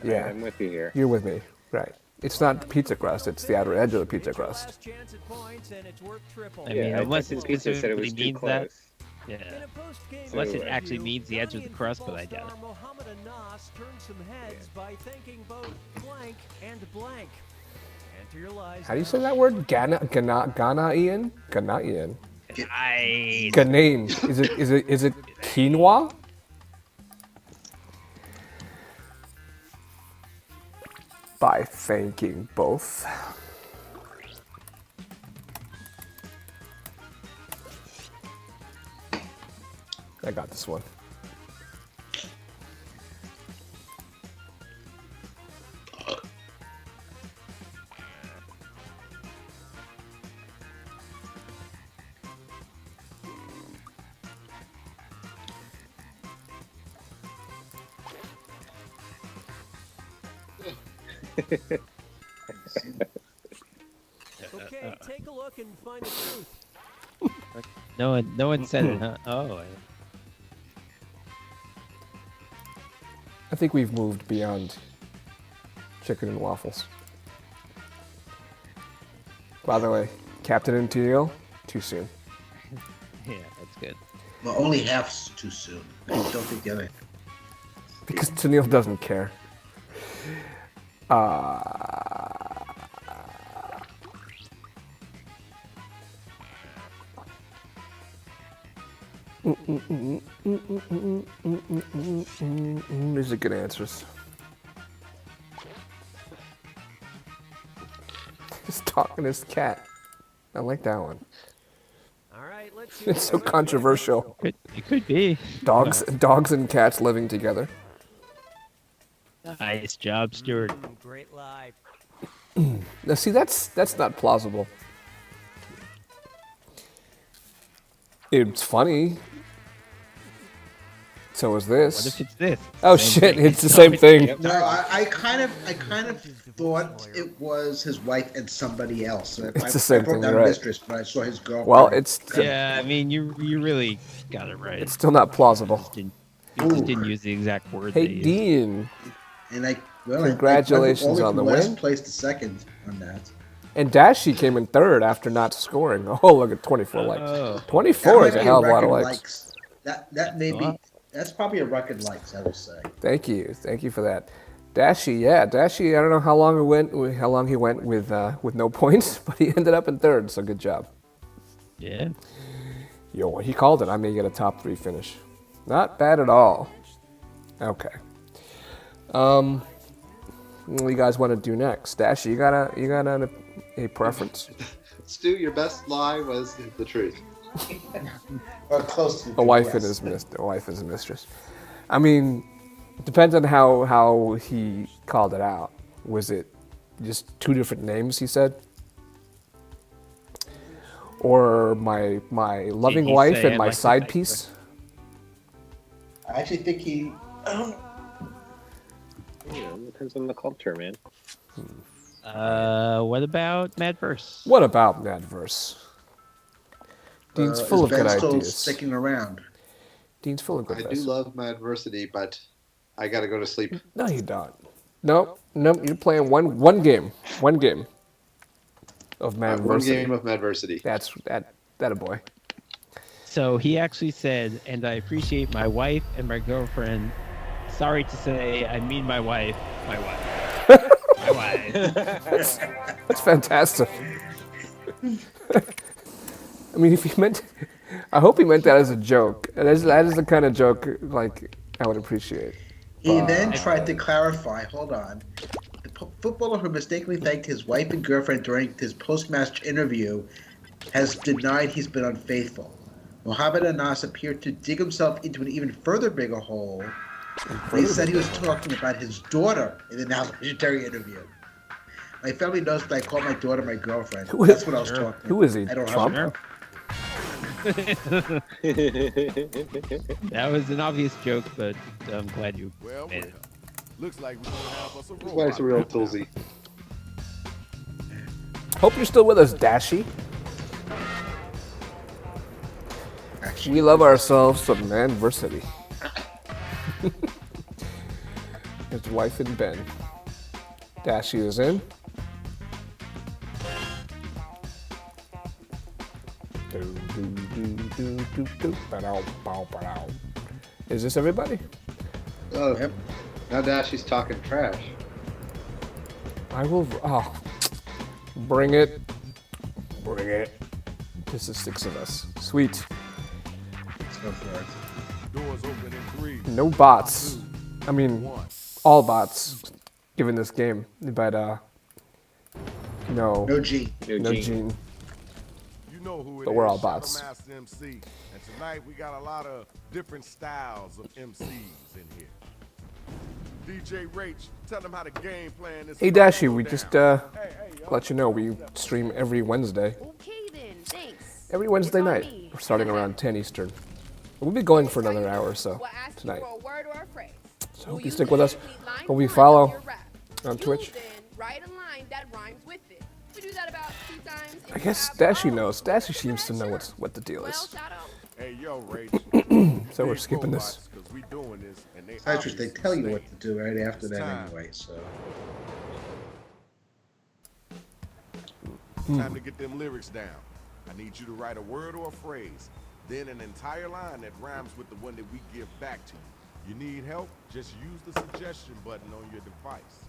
Yeah, I'm with you here. you're with me. Right. It's not pizza crust, it's the outer edge of the pizza It's your crust. last chance at points, and it's worth triple. I Yeah, mean, I unless think it the pizza said it was specifically too means that. close. Yeah. In a post-game Unless it So, actually interview, means the edge of the Ghanaian crust, but I football doubt it. star Mohamed Anas turned some heads by thanking both blank and blank. Enter your lies How do you now. say that word? Ghanaian? Ghanaian. Nice. Ghanaian. Is it quinoa? By thanking both. I got this one. Okay, take a look and find the truth. No one said it, huh? Oh. I think we've moved beyond chicken and waffles. By the way, Captain and Teal, too soon. Yeah, that's good. Well, only half's too soon. I don't think the other. Because Tennille doesn't care. These are good answers. He's talking to his cat. I like that one. All right, let's see. It's so controversial. It could be. Dogs and cats living together. Nice job, Stuart. Great lie. Now see, that's not plausible. It's funny. So is this. What if it's this? Oh Same shit! thing. It's the same thing. No, I kind of thought it was his wife and somebody else. It's the same I wrote thing, down you're right. mistress, but I saw his girlfriend. Well, it's Yeah, I mean, you really got it right. it's still not plausible. You just didn't use the exact word. Hey they used. Dean, And I Congratulations I on the last win. place to second on that. and Dashi came in third after not scoring. Oh, look at 24 likes. Oh. 24 That is might a be hell of a lot of record likes. That may be. That's probably a record likes, I will say. Thank you for that. Dashi, I don't know how long he went with no points, but he ended up in third. So good job. Yeah. Yo, he called it. I may get a top 3 finish. Not bad at all. Okay. What do you guys want to do next? Dashi, you got a preference? Stu, your best lie was the truth. Or close to A wife and yes. his mistress. I mean, it depends on how he called it out. Was it just 2 different names he said? Or my loving he wife say, and "I'd my like to side thank piece? I actually think he. Depends on the culture, man. What about Madverse? What about Madverse? Dean's full is of good Ben still ideas. sticking around? Dean's full of good I do ideas. love Madversity, but I gotta go to sleep. No, you don't. No, you're playing one game. One game of One Madversity. game of Madversity. That's that a boy. So he actually said, and I appreciate my wife and my girlfriend. Sorry to say, I mean my wife. My wife. My wife. That's fantastic. I mean, if he meant, I hope he meant that as a joke. That is the kind of joke like I would appreciate. He then tried to clarify. Hold on. The footballer who mistakenly thanked his wife and girlfriend during his post-match interview has denied he's been unfaithful. Mohamed Anas appeared to dig himself into an even further bigger hole. He said he was talking about his daughter in the now legendary interview. My family knows that I call my daughter my girlfriend. That's what I was talking about. Who is he? I don't Trump? have That was an obvious joke, but I'm glad you Well, made it. looks like we're gonna have us a That's why it's a real robot. toolsy. Hope you're still with us, Dashi. We love ourselves some Madversity. His wife and Ben. Dashi is in. Do, do, do, do, Is this everybody? Oh, Yep. now Dashy's talking trash. I will. Oh, bring it. Bring it. This is 6 of us. Sweet. Let's go for it. Doors open in 3. No bots. I mean, all bots, given this game. But no. No G. No Gene. You know who it But we're is, all Shadow bots. Master MC. And tonight we got a lot of different styles of MCs in here. DJ Rach, tell them how the game plan is. Hey Dashy, we just y'all. let you know we stream every Wednesday. Okay then, thanks. Every Wednesday It's on night. me. We're starting around 10 Eastern. We'll be going for another hour or so We'll ask you tonight. for a word or a phrase. So We'll hope you use stick with us. the complete line Hope we one of follow your rap. on You Twitch. then write a line that rhymes with it. We do that about 2 times. If I you guess have Dashy both. knows. Dashy seems to know what the deal Well, is. Shadow, Hey, yo, Rach. So we're Big skipping this. robots, 'cause we doing this, and they Citrus, they obviously tell you saying what to do right after it's that time. anyway, so. Time to get them lyrics down. I need you to write a word or a phrase, then an entire line that rhymes with the one that we give back to you. You need help? Just use the suggestion button on your device.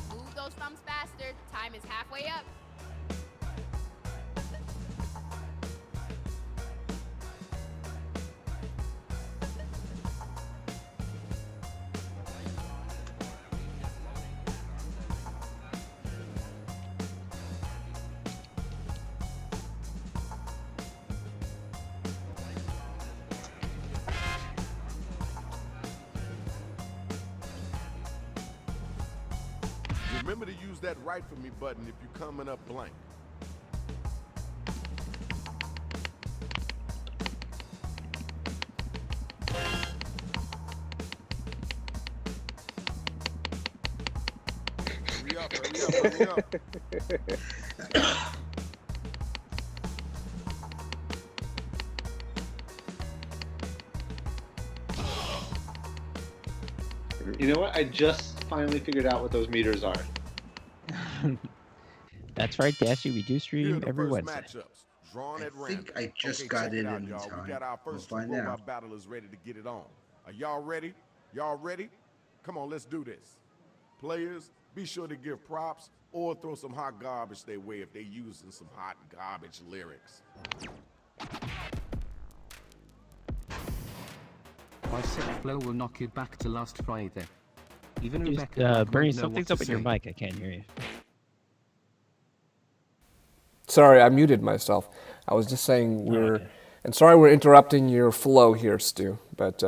move those thumbs faster. Time is halfway up. Remember to use that write for me button if you're coming up blank. Hurry up, hurry up, hurry up. You know what? I just finally figured out what those meters are. That's right, Dashy. We do Here are stream the every first Wednesday. matchups, drawn I at random. think I just Okay, got check it out, in y'all. time. We got our We'll first find two robot out. battlers ready to get it on. Are y'all ready? Y'all ready? Come on, let's do this. Players, be sure to give props or throw some hot garbage their way if they're using some hot garbage lyrics. My sick blow will knock you back to last Friday. Even Just, Rebecca Black Bernie, won't know something's what up to with your say. mic. I can't hear you. Sorry, I muted myself. I was just saying we're okay. And sorry we're interrupting your flow here, Stu, but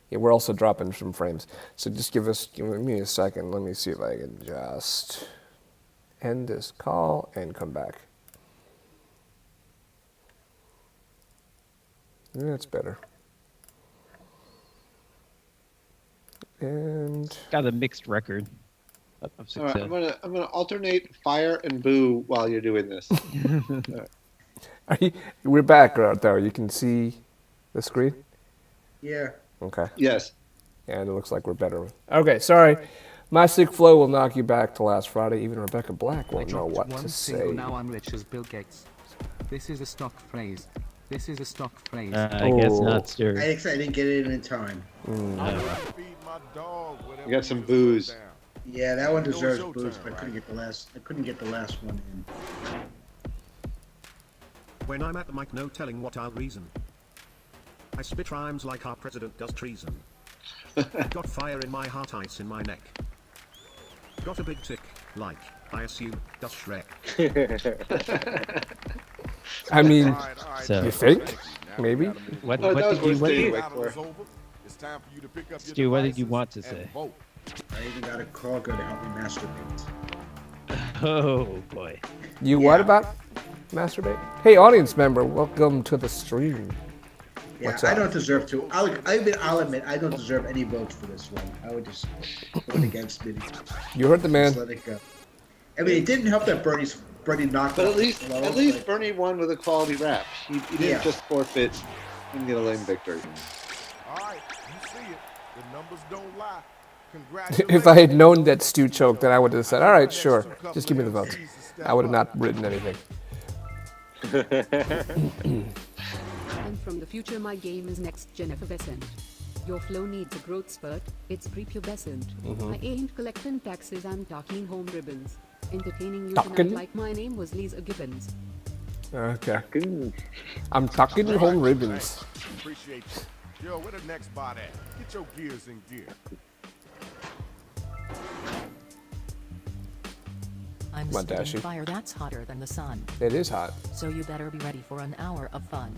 yeah, we're also dropping some frames. So just give me a second. Let me see if I can just end this call and come back. Yeah, that's better. And Got a mixed record of All success. right, I'm gonna alternate fire and boo while you're doing this. we're back, though. You can see the screen? Yeah. Okay. Yes. And it looks like we're better. Okay, sorry. My sick flow will knock you back to last Friday. Even Rebecca Black won't know what to say. Now I'm rich as Bill Gates. This is a stock phrase. This is a stock phrase. I guess not, Stu. I didn't get it in time. You got some booze. Yeah, that one deserves booze, but I couldn't get the last one in. When I'm at the mic, no telling what I'll reason. I spit rhymes like our president does treason. Got fire in my heart, ice in my neck. Got a big tick, like, I assume, does Shrek. I mean, So- you think? Maybe? What Oh, that did you was what, Wednesday. Stu, what did you want to say? I even got a Kroger to help me masturbate. Oh boy. You what about masturbate? Hey, audience member, welcome to the stream. Yeah, What's I up? don't deserve to. I'll admit, I don't deserve any votes for this one. I would just vote against me. You heard the man. Just let it go. I mean, it didn't help that Bernie knocked But off at least the flow, but- Bernie won with a quality rap. He didn't Yeah. just forfeit and get a lame victory. All right, you see it. The numbers don't lie. If I had known that Stu choked, then I would have said, all right, sure, just give me the votes. I would have not written anything. And from the future, my game is next gen effervescent. Your flow needs a growth spurt, it's prepubescent. Mhm. I ain't collecting taxes, I'm talking home ribbons. Entertaining you Talking? tonight like my name was Lisa Gibbons. Okay. I'm talking home ribbons. Appreciate you. Yo, where the next bot at? Get your gears in gear. I'm Come on, spitting Dashi. fire that's hotter than the sun. It is hot. So you better be ready for an hour of fun.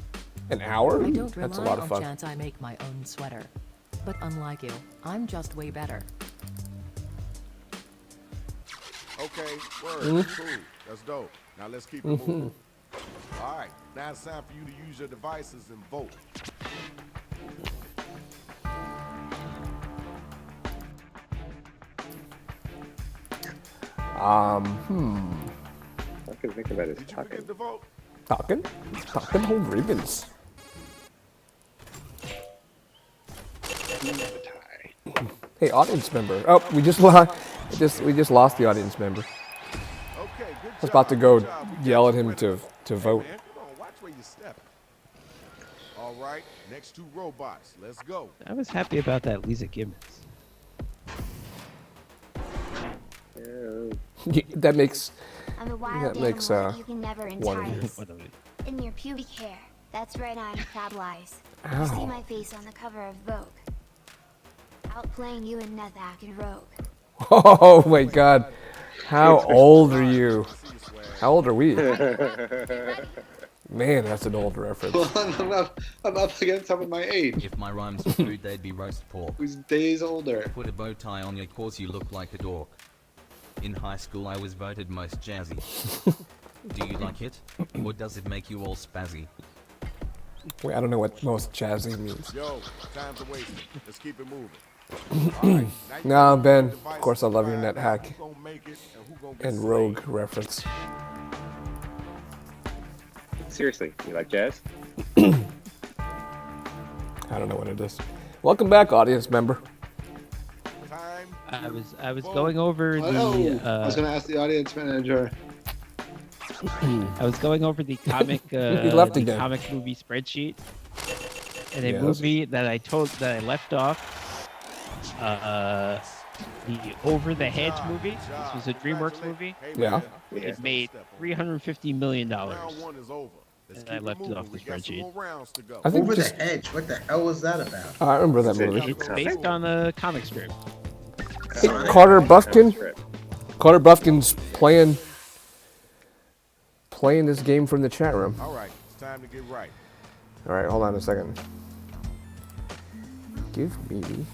An hour? I don't That's a rely lot of on fun. chance I make my own sweater. But unlike you, I'm just way better. Okay, word. Mhm. Cool. That's dope. Now let's keep it Mhm. moving. All right, now it's time for you to use your devices and vote. I can think about it as talking. Talking? Talking home ribbons. Hey, audience member. Oh, we just lost the audience member. I was about to go yell at him to vote. Man, come on, watch where you step. All right, next two robots. Let's go. I was happy about that Lisa Gibbons. That makes I'm a wild that makes animal you can never one of you. entice. In your pubic hair. That's right, I'm crab lice. You Ow. see my face on the cover of Vogue. Outplaying you in Nethak and Rogue. Oh my God! How old are you? How old are we? Man, that's an old reference. I'm up against some of my age. If my rhymes were food, they'd be roast pork. Who's days older? Put a bow tie on your cause you look like a dork. In high school I was voted most jazzy. Do you like it? Or does it make you all spazzy? Wait, I don't know what most jazzy means. Yo, time's a waste. Let's keep it moving. No, Ben. Of course, I love your net hack and rogue reference. Seriously, you like jazz? I don't know what it is. Welcome back, audience member. I was going over the. I was going to ask the audience manager. I was going over the comic left the again. comic movie spreadsheet, and a Yes. movie that I left off. The Over the Hedge movie. This was a DreamWorks movie. Yeah. It made $350 million. One is over. And I left it off the spreadsheet. I think Over just- the Edge. What the hell was that about? I remember that movie. It's based on a comic strip. Hey, Carter Buffkin. Carter Buffkin's playing this game from the chat room. All right, it's time to get right. All right, hold on a second. Give me.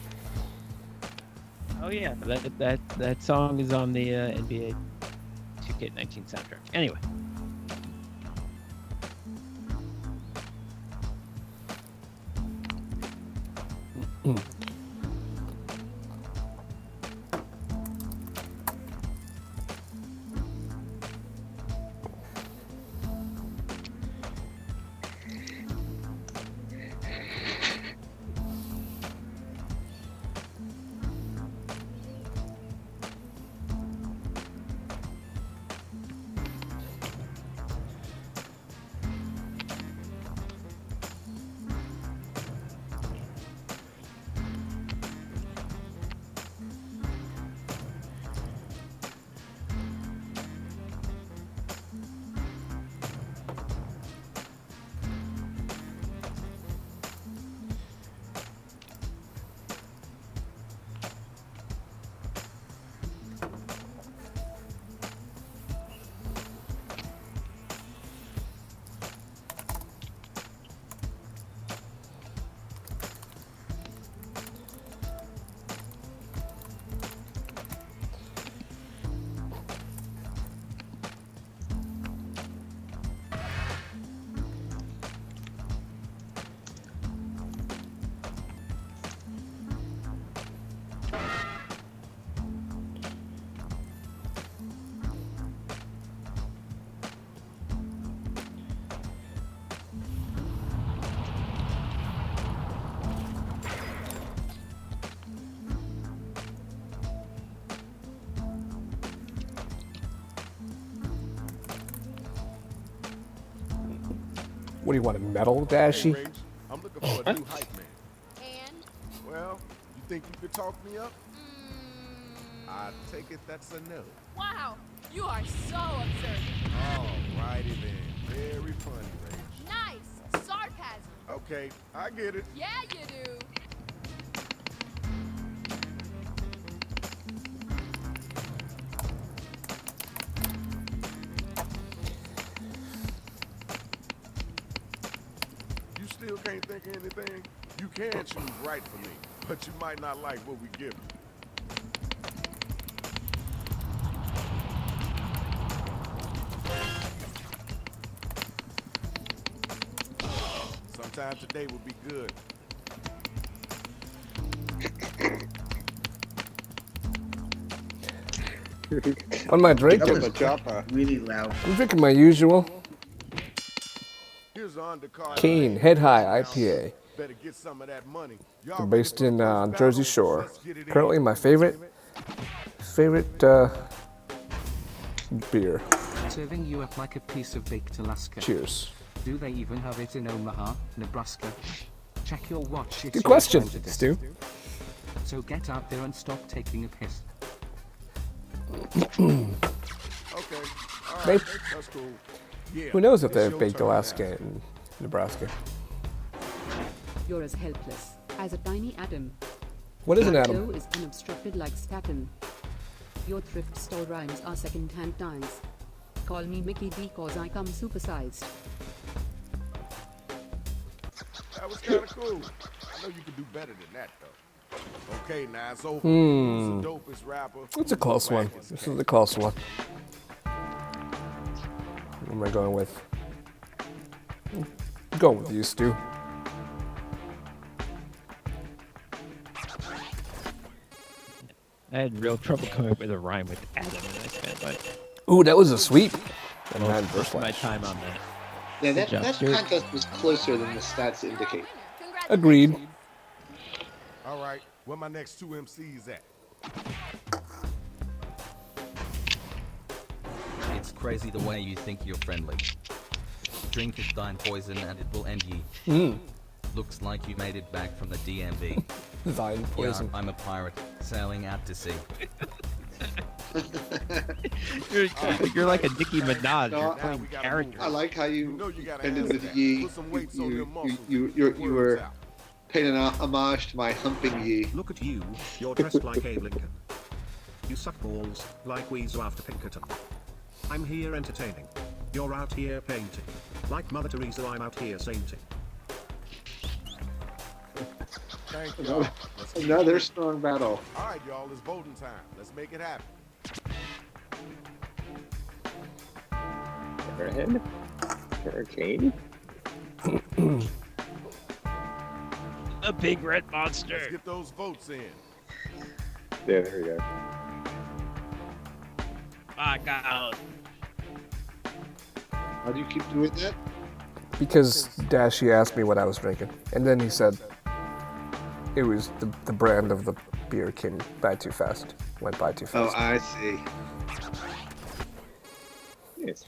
Oh yeah, that song is on the NBA 2K19 soundtrack. Anyway. What do you want, a medal, Dashy? Hey, Rach, I'm looking for a new hype man. And? Well, you think you could talk me up? I take it that's a no. Wow, you are so observant. Alrighty then. Very funny, Rach. Nice. Sarcasm. Okay, I get it. Yeah, you do. You still can't think of anything? You can choose right for me, but you might not like what we give you. Sometime today would be good. What am I drinking? That was really loud. I'm drinking my usual Here's the undercard. Cane Head High IPA. Better get some of that money. They're based in Jersey Shore. Currently my favorite beer. Serving you up like a piece of baked Alaska. Cheers. Do they even have it in Omaha, Nebraska? Check your watch. It's Good your question, prejudice. Stu. So get out there and stop taking a piss. Okay. All They- right. That's cool. Yeah, Who knows if it's they have your baked turn Alaska now. in Nebraska? You're as helpless as a tiny atom. What is an Your atom? flow is unobstructed like statin. Your thrift store rhymes are second-hand dimes. Call me Mickey because I come supersized. That was kind of cool. I know you can do better than that, though. Okay, now it's over. Hmm. Who's the dopest rapper? It's a close one. This is a close one. What am I going with? Go with you, Stu. I had real trouble coming up with a rhyme with Adam, and I spent like Ooh, that was a sweep. And most then of my time on that. Yeah, Good job, that Stuart. contest was closer than the stats indicate. Agreed. All right, where my next two MCs at? It's crazy the way you think you're friendly. Drink is thine poison and it will end ye. Mm. Looks like you made it back from the DMV. Thine poison. Yeah, I'm a pirate, sailing out to sea. You're like a Nicki Minaj. No, You're playing characters. I like how you ended answer with that. ye. Put some weights on them muscles. You were paying an homage to my humping ye. Look at you, you're dressed like Abe Lincoln. You suck balls, like Weezer after Pinkerton. I'm here entertaining. You're out here painting. Like Mother Teresa, I'm out here sainting. Thank y'all. Let's keep Another moving. strong battle. All right, y'all, it's voting time. Let's make it happen. Arrowhead? Hurricane? A big red monster. Let's get those votes in. Yeah, there we go. My God. How do you keep doing that? Because Dashy asked me what I was drinking, and then he said it was the brand of the beer came by too fast. Went by too Oh, fast. I see. Yes.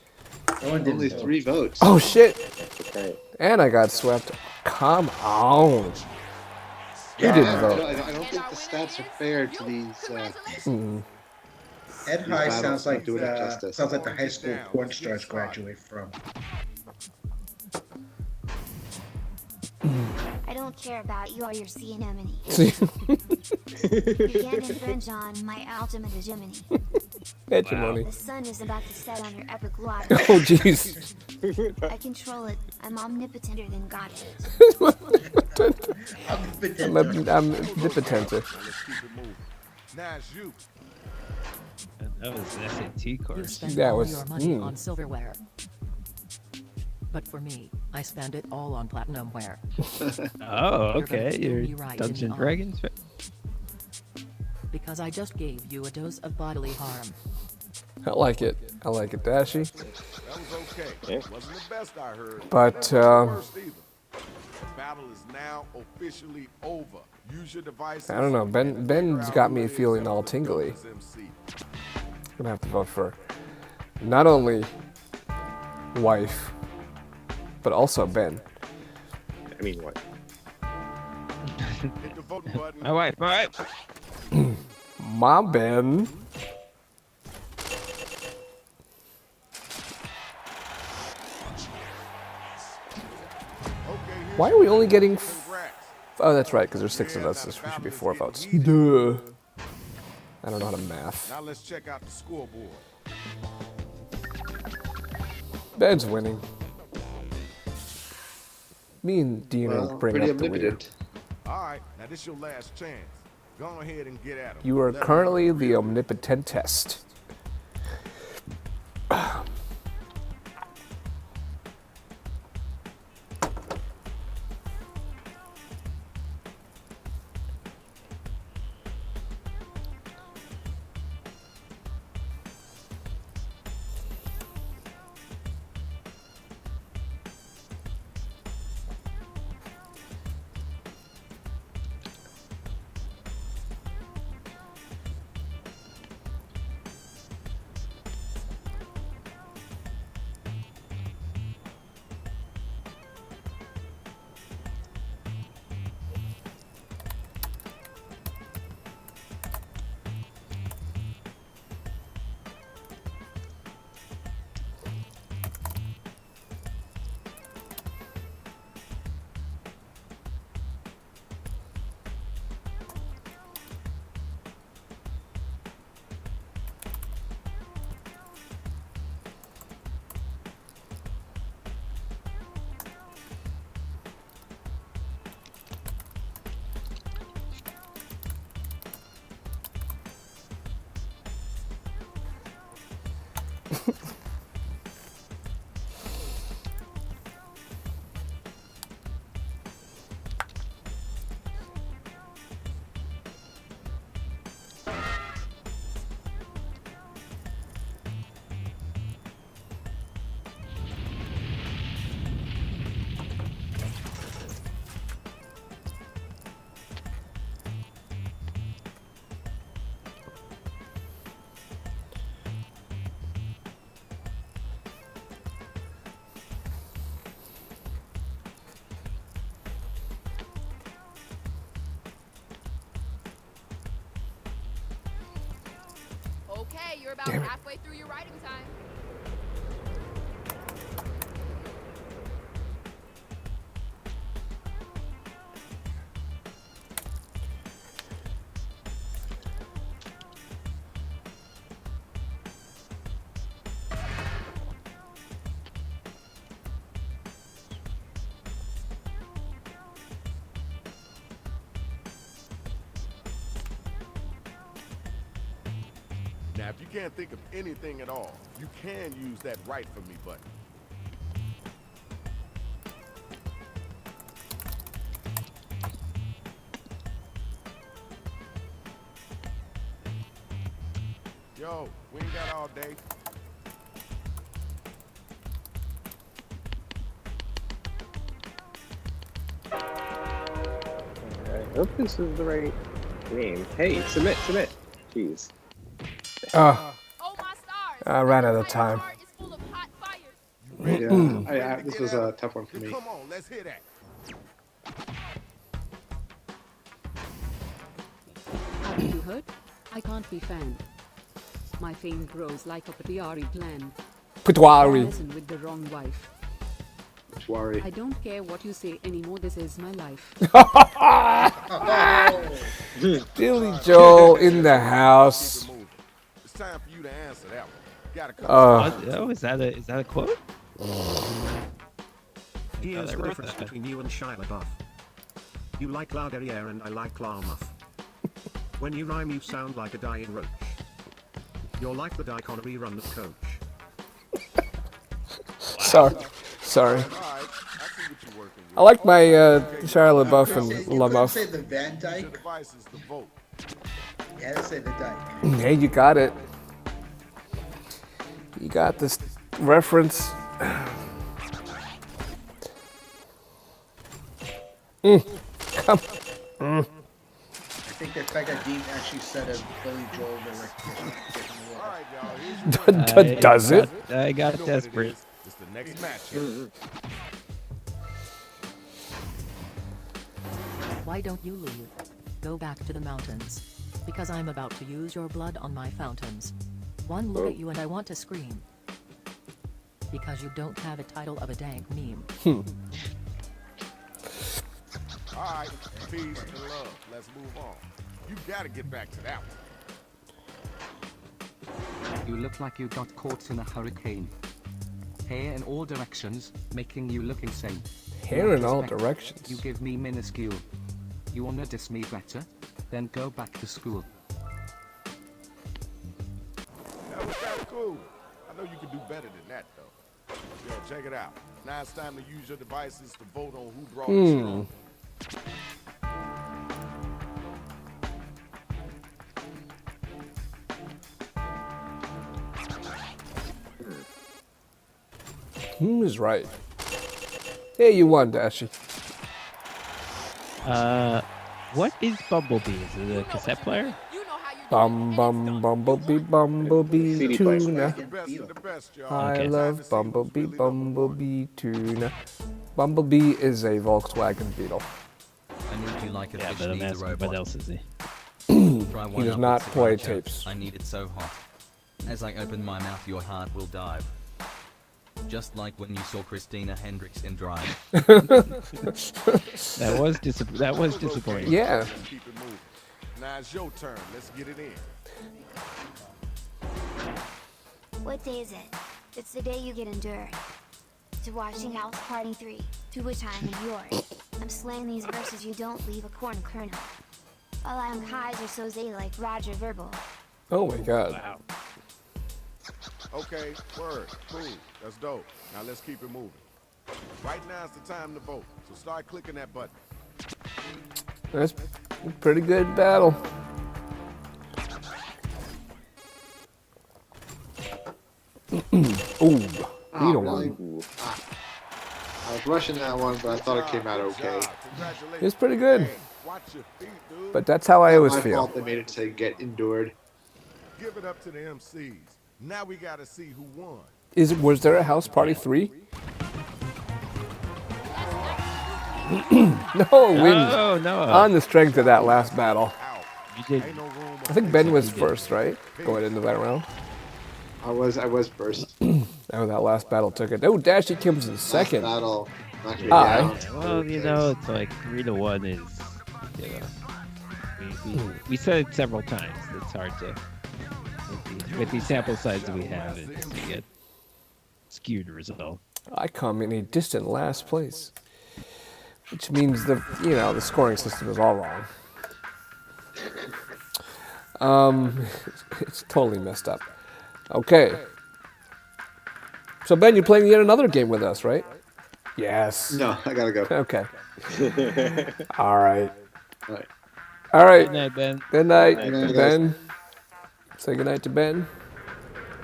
Only 3 votes. Oh shit! Okay. And I got swept. Come on. You didn't I vote. don't think the stats are fair to these. Ed High battles sounds not like doing it justice. sounds like the high school porn stars graduate from. I don't care about you or your sea anemone. See? You can't infringe on my ultimate hegemony. Hegemony. The sun is about to set on your epic water. Oh jeez. I control it. I'm omnipotenter than God is. I'm omnipotent. Let's keep it moving. Now it's you. That was an SAT You course. spend That all was- your money on silverware. But for me, I spend it all on platinumware. Oh, You're gonna okay. steal You're me right in Dungeons the and eye. Dragons. Because I just gave you a dose of bodily harm. I like it. I like it, Dashy. That was okay. Wasn't the best I heard. But, Wasn't the worst either. The battle is now officially over. Use your devices. I don't know. Ben's got me feeling all tingly. MC. I'm gonna have to vote for not only wife, but also Ben. I mean, what? Hit the voting button. My wife. My wife. My Ben. Why are we only getting? Oh, that's right, because there's 6 of us. This should be 4 votes. Duh. I don't know how to math. Now let's check out the scoreboard. Ben's winning. Me and Dean will bring pretty up the rear. omnipotent. All right, now this is your last chance. Go ahead and get at him. You are currently the omnipotentest. Okay, you're about Damn it. halfway through your writing time. Now, if you can't think of anything at all, you can use that Write For Me button. Yo, we ain't got all day. I hope this is the right game. Hey, submit. Jeez. I ran out of time. Yeah, this was a tough one for me. Come on, let's hear that. Haven't you heard? I can't be fanned. My fame grows like a pituitary gland. Pituitary. Listen with the wrong wife. Pituitary. I don't care what you say anymore. This is my life. Billy Joel in the house. It's time for you to answer that one. Gotta come. Oh, is that a quote? Here's the difference between you and Shia LaBeouf. You like La Guerriere and I like Larmuff. When you rhyme, you sound like a dying roach. You're like the dyke on a rerun of Coach. Sorry. I like my Shia LaBeouf and LaBeouf. Say the Van Dyke. Yeah, let's say the Dyke. Hey, you got it. You got this reference. Come. I think the fact that Dean actually said a Billy Joel lyric. Does it? I got desperate. It's the next match. Why don't you leave? Go back to the mountains. Because I'm about to use your blood on my fountains. One look at you and I want to scream. Because you don't have a title of a dank meme. Alright, peace and love. Let's move on. You gotta get back to that one. You look like you got caught in a hurricane. Hair in all directions, making you look insane. Hair in all directions. You give me minuscule. You wanna diss me better? Then go back to school. That was kind of cool. I know you can do better than that, though. Yo, check it out. Now it's time to use your devices to vote on who brought the show. Who is right? Hey, you won, Dashy. What is Bumblebee? Is it a cassette player? Bumblebee, tuna. I love Bumblebee, tuna. Bumblebee is a Volkswagen Beetle. I need you like a Yeah, fish but I'm needs a asking robot. what else is he? Try He one does up not with play cigar tapes. I need it so hot. As I open my mouth, your heart will dive. Just like when you saw Christina Hendricks in Drive. That was disappointing. Yeah. Keep it moving. Now it's your turn. Let's get it in. What day is it? It's the day you get endured. To Washing House Party 3, to which I am yours. I'm slaying these verses, you don't leave a corn kernel. While I am Kaiser Soze like Roger Verbal. Oh my god. Wow. Okay, word, cool, that's dope. Now let's keep it moving. Right now is the time to vote, so start clicking that button. That's a pretty good battle. Ooh, Beetle really? one. I was rushing that one, but I thought it came out okay. It's pretty good. But that's how I always My feel. fault they made it say get endured. Give it up to the MCs. Now we gotta see who won. Was there a House Party 3? No, wins no. on the strength of that last battle. You did. I think Ben was first, right? Going into that round. I was first. Oh, that last battle took it. Oh, Dashy comes in second. Last battle knocked me Aye. down. Well, you know, it's like 3-1 is, you know, we said it several times. It's hard to, with these sample sizes we have, it's to get skewed result. I come in a distant last place, which means the scoring system is all wrong. It's totally messed up. Okay. So Ben, you're playing yet another game with us, right? Yes. No, I gotta go. Okay. All right. All right. All right. Good night, Ben. Good night, Good night, guys. Ben. Say good night to Ben.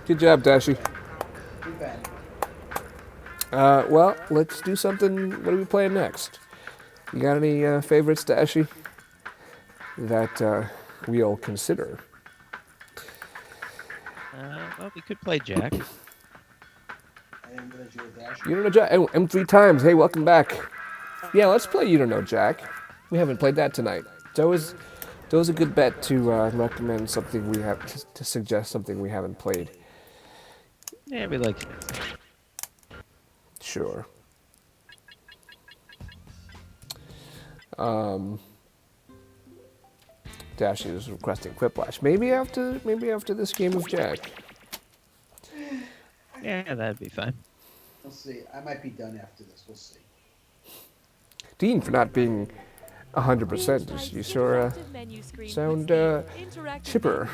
Good job, Dashi. Well, let's do something. What are we playing next? You got any favorites, Dashi, that we'll consider? Well, we could play Jack. You don't know Jack? Oh, M3 times. Hey, welcome back. Yeah, let's play You Don't Know Jack. We haven't played that tonight. It's always a good bet to recommend something we have, to suggest something we haven't played. Yeah, we like it. Sure. Dashi is requesting Quiplash. Maybe after this game of Jack. Yeah, that'd be fine. We'll see. I might be done after this. We'll see. Dean, for not being 100%. You sure sound chipper.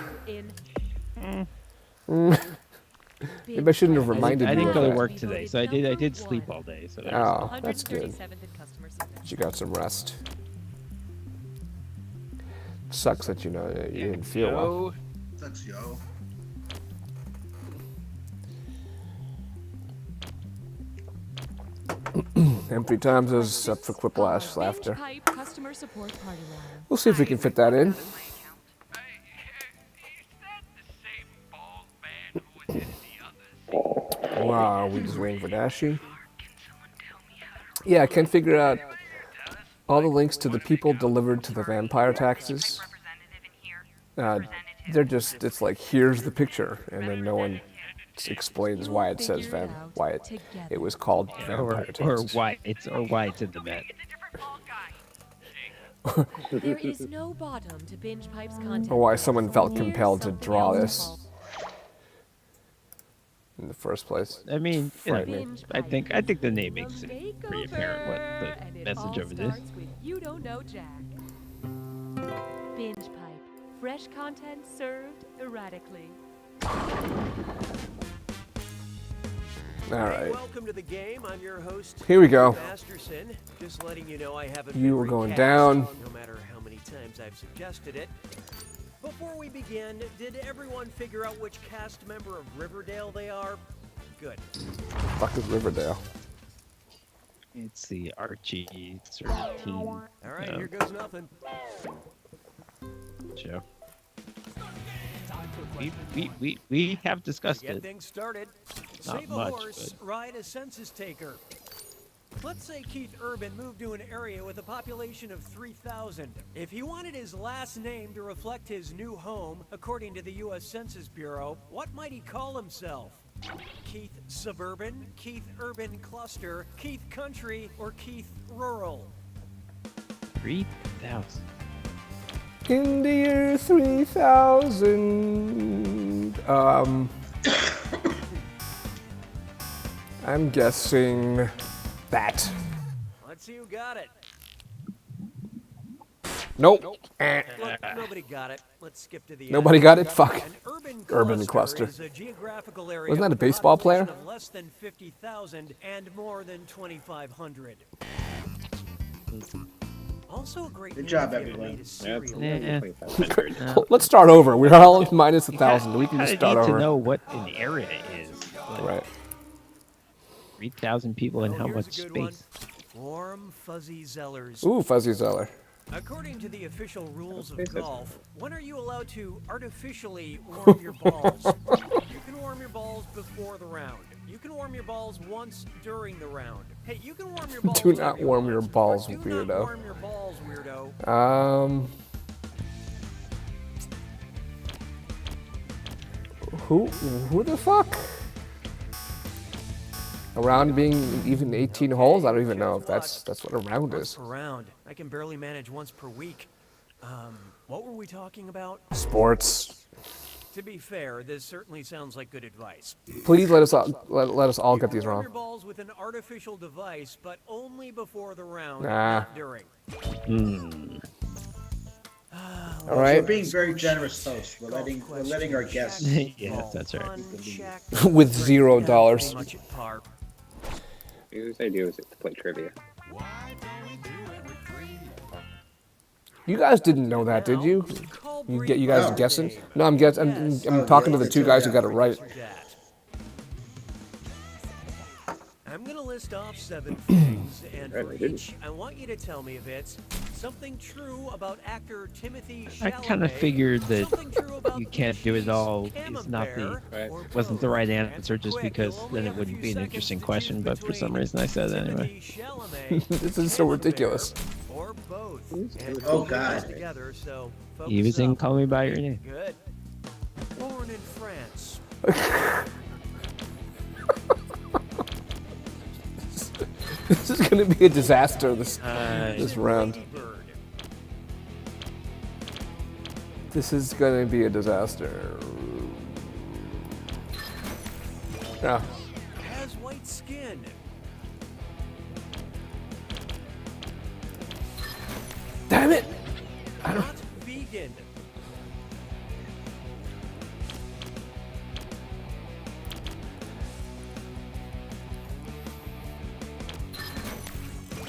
Maybe I shouldn't have reminded you. I didn't of go to that. work today, so I did sleep all day. So Oh, that's good. You got some rest. Sucks that you didn't feel well. Sucks, yo. M3 times is up for Quiplash laughter. We'll see if we can fit that in. Wow, we just waiting for Dashi. Yeah, I can't figure out all the links to the people delivered to the vampire taxes. They're just, it's like, here's the picture, and then no one explains why it says why it was called vampire taxes. Or why it's in the net. There is no bottom to Binge Pipe's content. Or why someone felt compelled to draw this in the first place. I mean, you know, Frightening. I think the name makes it pretty apparent what the message of it is. You Don't Know Jack. Binge Pipe. Fresh content served erratically. All right. Welcome to the game. I'm your host. Here we go. Masterson. Just letting you know I haven't You been were going recast, down. no matter how many times I've suggested it. Before we begin, did everyone figure out which cast member of Riverdale they are? Good. Fuck is Riverdale? It's the Archie sort of team. All right, here goes nothing. Show. We have discussed Get it. things started. Not Save a much, horse, ride a census taker. Let's say Keith Urban moved to an area with a population of 3,000. If he wanted his last name to reflect his new home, according to the U.S. Census Bureau, what might he call himself? Keith Suburban, Keith Urban Cluster, Keith Country, or Keith Rural? 3,000. In the year 3000. I'm guessing that. Let's see who got it. Nope. Look, nobody got it. Let's skip to the Nobody end. got it? Fuck. An urban cluster. is a geographical area Wasn't that a with a baseball player? population of less than 50,000 and more than 2,500. Also a great Good name job, if you everyone. made a cereal. Yeah. Let's start over. We're all minus 1,000. We can just I start need over. to know what an area is. Right. 3,000 people and Oh, how here's much a good one. space? Warm, fuzzy Zellers. Ooh, Fuzzy Zeller. According to the official rules of golf, when are you allowed to artificially warm your balls? You can warm your balls before the round. You can warm your balls once during the round. Hey, you can warm your balls. Do not whenever you warm want, your balls, but do weirdo. Not warm your balls, weirdo. Who the fuck? A round being even 18 holes? I don't even know if that's what a round Once is. per round. I can barely manage once per week. What were we talking about? Sports. To be fair, this certainly sounds like good advice. Please let us all get these Warm wrong. your balls with an artificial device, but only before the round, Nah. not during. All right. We're being very generous hosts. We're letting our guests. Yeah, that's right. With $0. Much at par. Whose idea was it to play trivia? You guys didn't know that, did you? You guys are guessing? No, I'm guessing. I'm talking to the two guys who got it right. I'm gonna list off 7 things, and for each, I want you to tell me if it's something true about actor Timothy Chalamet. I kind of figured that you can't do it all is not wasn't the right answer just because then it wouldn't be an interesting question. But for some reason I said it anyway. This is so ridiculous. Or both. Oh God. Together, so He was in Call Me by Your Name. Good. Born in France. This is going to be a disaster. This round. This is going to be a disaster. Yeah. Has white skin. Damn it! Not vegan.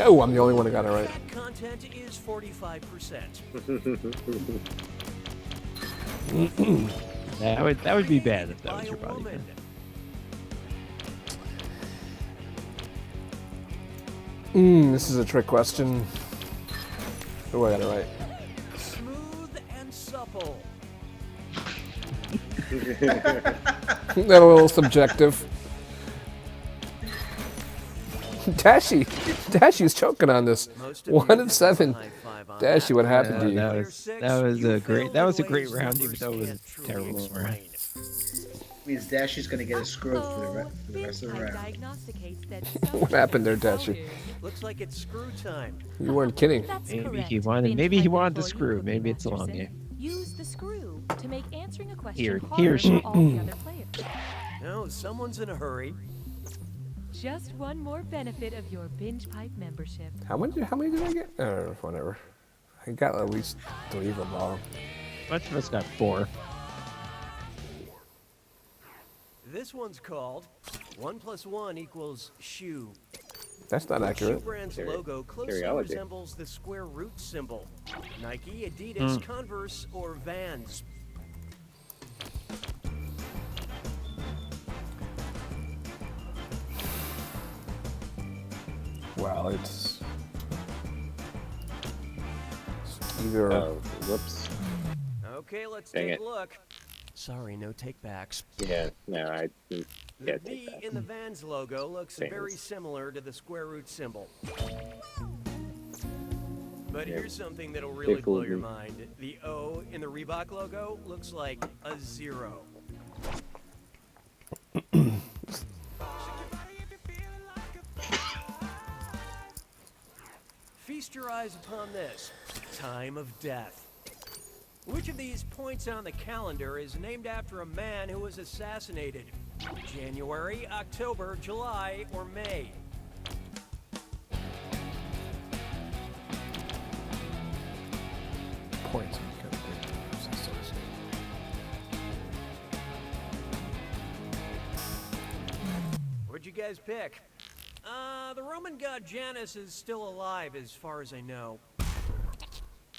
Oh, I'm the only one who got it right. Fat content is 45%. That would be bad if that was your body. This is a trick question. Oh, I got it right. Smooth and supple. A little subjective. Dashy's choking on this. 1 of 7. Dashy, what happened to you? That was a great round, even though it was a terrible round. Means Dashy's gonna get a screw for the rest of the round. What happened there, Dashy? Looks like it's screw time. You weren't kidding. Maybe he wanted the screw. Maybe it's a long game. Use the screw to make answering a question He or harder she. for all the other players. No, someone's in a hurry. Just one more benefit of your binge pipe membership. How many did I get? Whatever. I got at least 3 of them all. Much of us got 4. This one's called 1 + 1 = shoe. That's not accurate. Shoe brand's logo closely resembles the square root symbol. Nike, Adidas, Converse, or Vans. Well, it's either. Oh, whoops. Okay, let's Dang take it. a look. Sorry, no takebacks. Yeah, no, I didn't The get V that. in the Vans logo looks Vans. very similar to the square root symbol. But Yeah. here's something that'll really blow fooled your me. mind. The O in the Reebok logo looks like a 0. Feast your eyes upon this. Time of death. Which of these points on the calendar is named after a man who was assassinated? January, October, July, or May? Points. What'd you guys pick? The Roman god Janus is still alive as far as I know.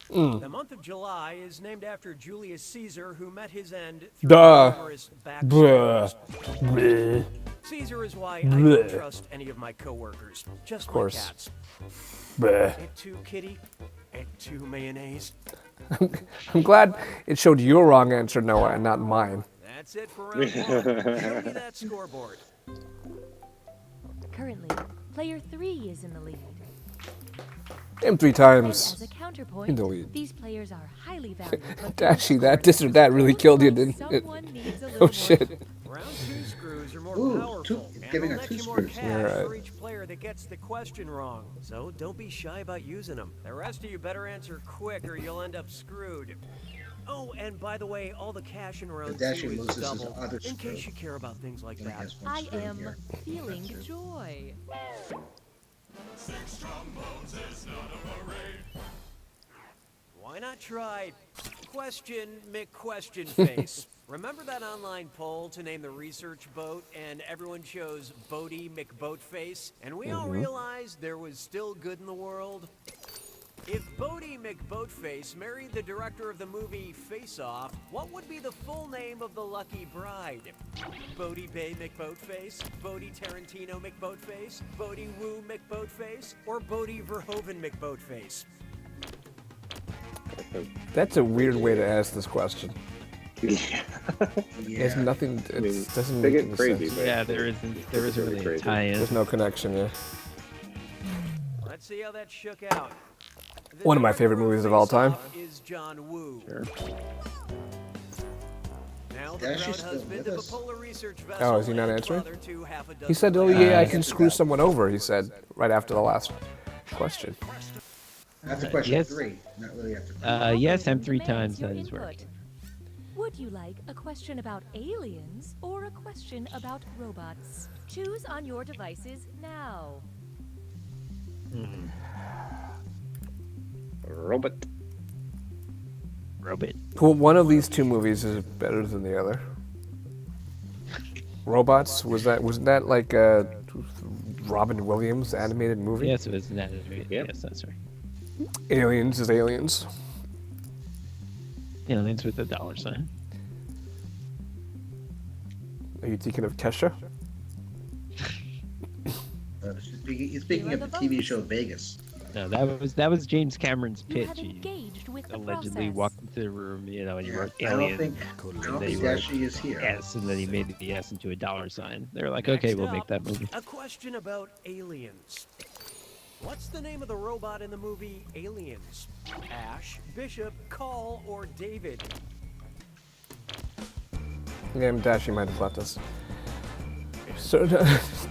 The month of July is named after Julius Caesar, who met his end through numerous backstories. Bleh. Caesar is why I don't trust any of my coworkers. Just Of course. my cats. Bleh. Et tu, kitty? Et tu, mayonnaise? I'm glad it showed your wrong answer, Noah, and not mine. That's it for round 1. Show me that scoreboard. Currently, player 3 is in the lead. Him 3 times. As a counterpoint, In the lead. these players are highly valued. but Dashy, that this or that really killed you, didn't it? someone needs a little Oh more shit. Round 2 screws are more Ooh, powerful, and giving they'll her net 2 you more screws. cash Alright. for each player that gets the question wrong. So don't be shy about using them. The rest of you better answer quick or you'll end up screwed. Oh, and by the way, all the cash in round 2 Dashy is loses his double, other in screw. case you care about things like He that. has 1 I screw am here. feeling joy. Why not try question, McQuestion Face. Remember that online poll to name the research boat, and everyone chose Bodie McBoatface, and we all realized there was still good in the world? If Bodie McBoatface married the director of the movie Face Off, what would be the full name of the lucky bride? Bodie Bay McBoatface, Bodie Tarantino McBoatface, Bodie Woo McBoatface, or Bodie Verhoeven McBoatface? That's a weird way to ask this question. Yeah. There's nothing. It doesn't they make get any crazy, sense. but Yeah, there isn't really a tie-in. There's no connection. Yeah. Let's see how that shook out. The One of my favorite movies of all time. is John Woo. Sure. Now the Yeah, proud she's still husband with of a us. polar research Oh, vessel is he not and answering? father to half a He dozen said, "Oh yeah, I can yes. screw someone over." He said right after the last question. That's a question Yes. 3, not really after 3. Yes, I'm 3 Demands times your that is input. right. Would you like a question about aliens or a question about robots? Choose on your devices now. Robot. Well, one of these two movies is better than the other. Robots wasn't that like a Robin Williams animated movie? Yes, it was an animated. Yes, that's right. Aliens is Aliens. Aliens with a dollar sign. Are you thinking of Kesha? Speaking of the TV show Vegas. No, that was James Cameron's You pitch. have He engaged with the allegedly process. walked into the room, and he wrote I don't alien. think and then he wrote Dashi is here. S, and then he made the S into a dollar sign. They were like, okay, Next we'll up, make that movie. A question about aliens. What's the name of the robot in the movie Aliens? Ash, Bishop, Call, or David? Yeah, Dashi might have left us. So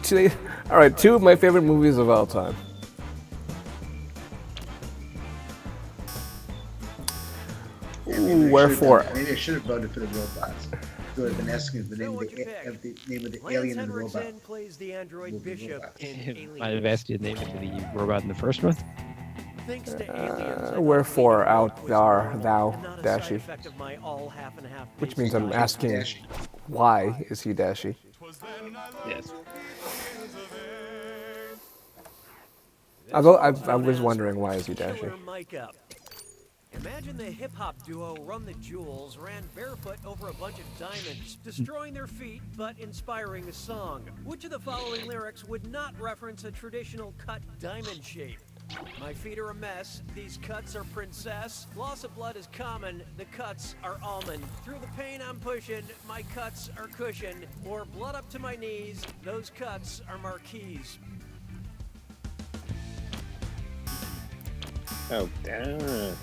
today, all right, 2 of my favorite movies of all time. Ooh, wherefore? Maybe I should have voted for the robots. So I've been asking the name of the alien and the robot. Henriksen plays the android Bishop in Aliens. Might have asked you to name it the robot in the first one. Thanks to aliens, Wherefore out thou not a side Dashi? effect of my all half and half Which based means I'm diet. asking, why is he Dashi? Yes. I was wondering why is he Dashi? Killer mic up. Imagine the hip-hop duo Run the Jewels ran barefoot over a bunch of diamonds, destroying their feet but inspiring a song. Which of the following lyrics would not reference a traditional cut diamond shape? My feet are a mess, these cuts are princess, loss of blood is common, the cuts are almond. Through the pain I'm pushing, my cuts are cushioned, or blood up to my knees, those cuts are marquees. Oh, damn.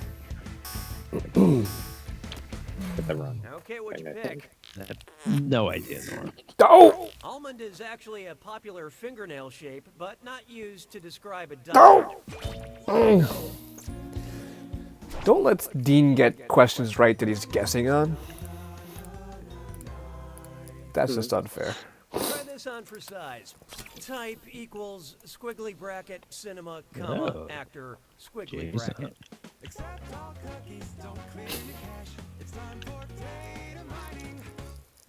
Get that wrong. Okay, what'd you I think. pick? No idea, Nora. Oh! Almond is actually a popular fingernail shape, but not used to describe a Oh! diamond. Don't let Dean get questions right that he's guessing on. That's just unfair. Try this on for size. Type equals squiggly bracket cinema comma Oh. actor squiggly Jeez. bracket.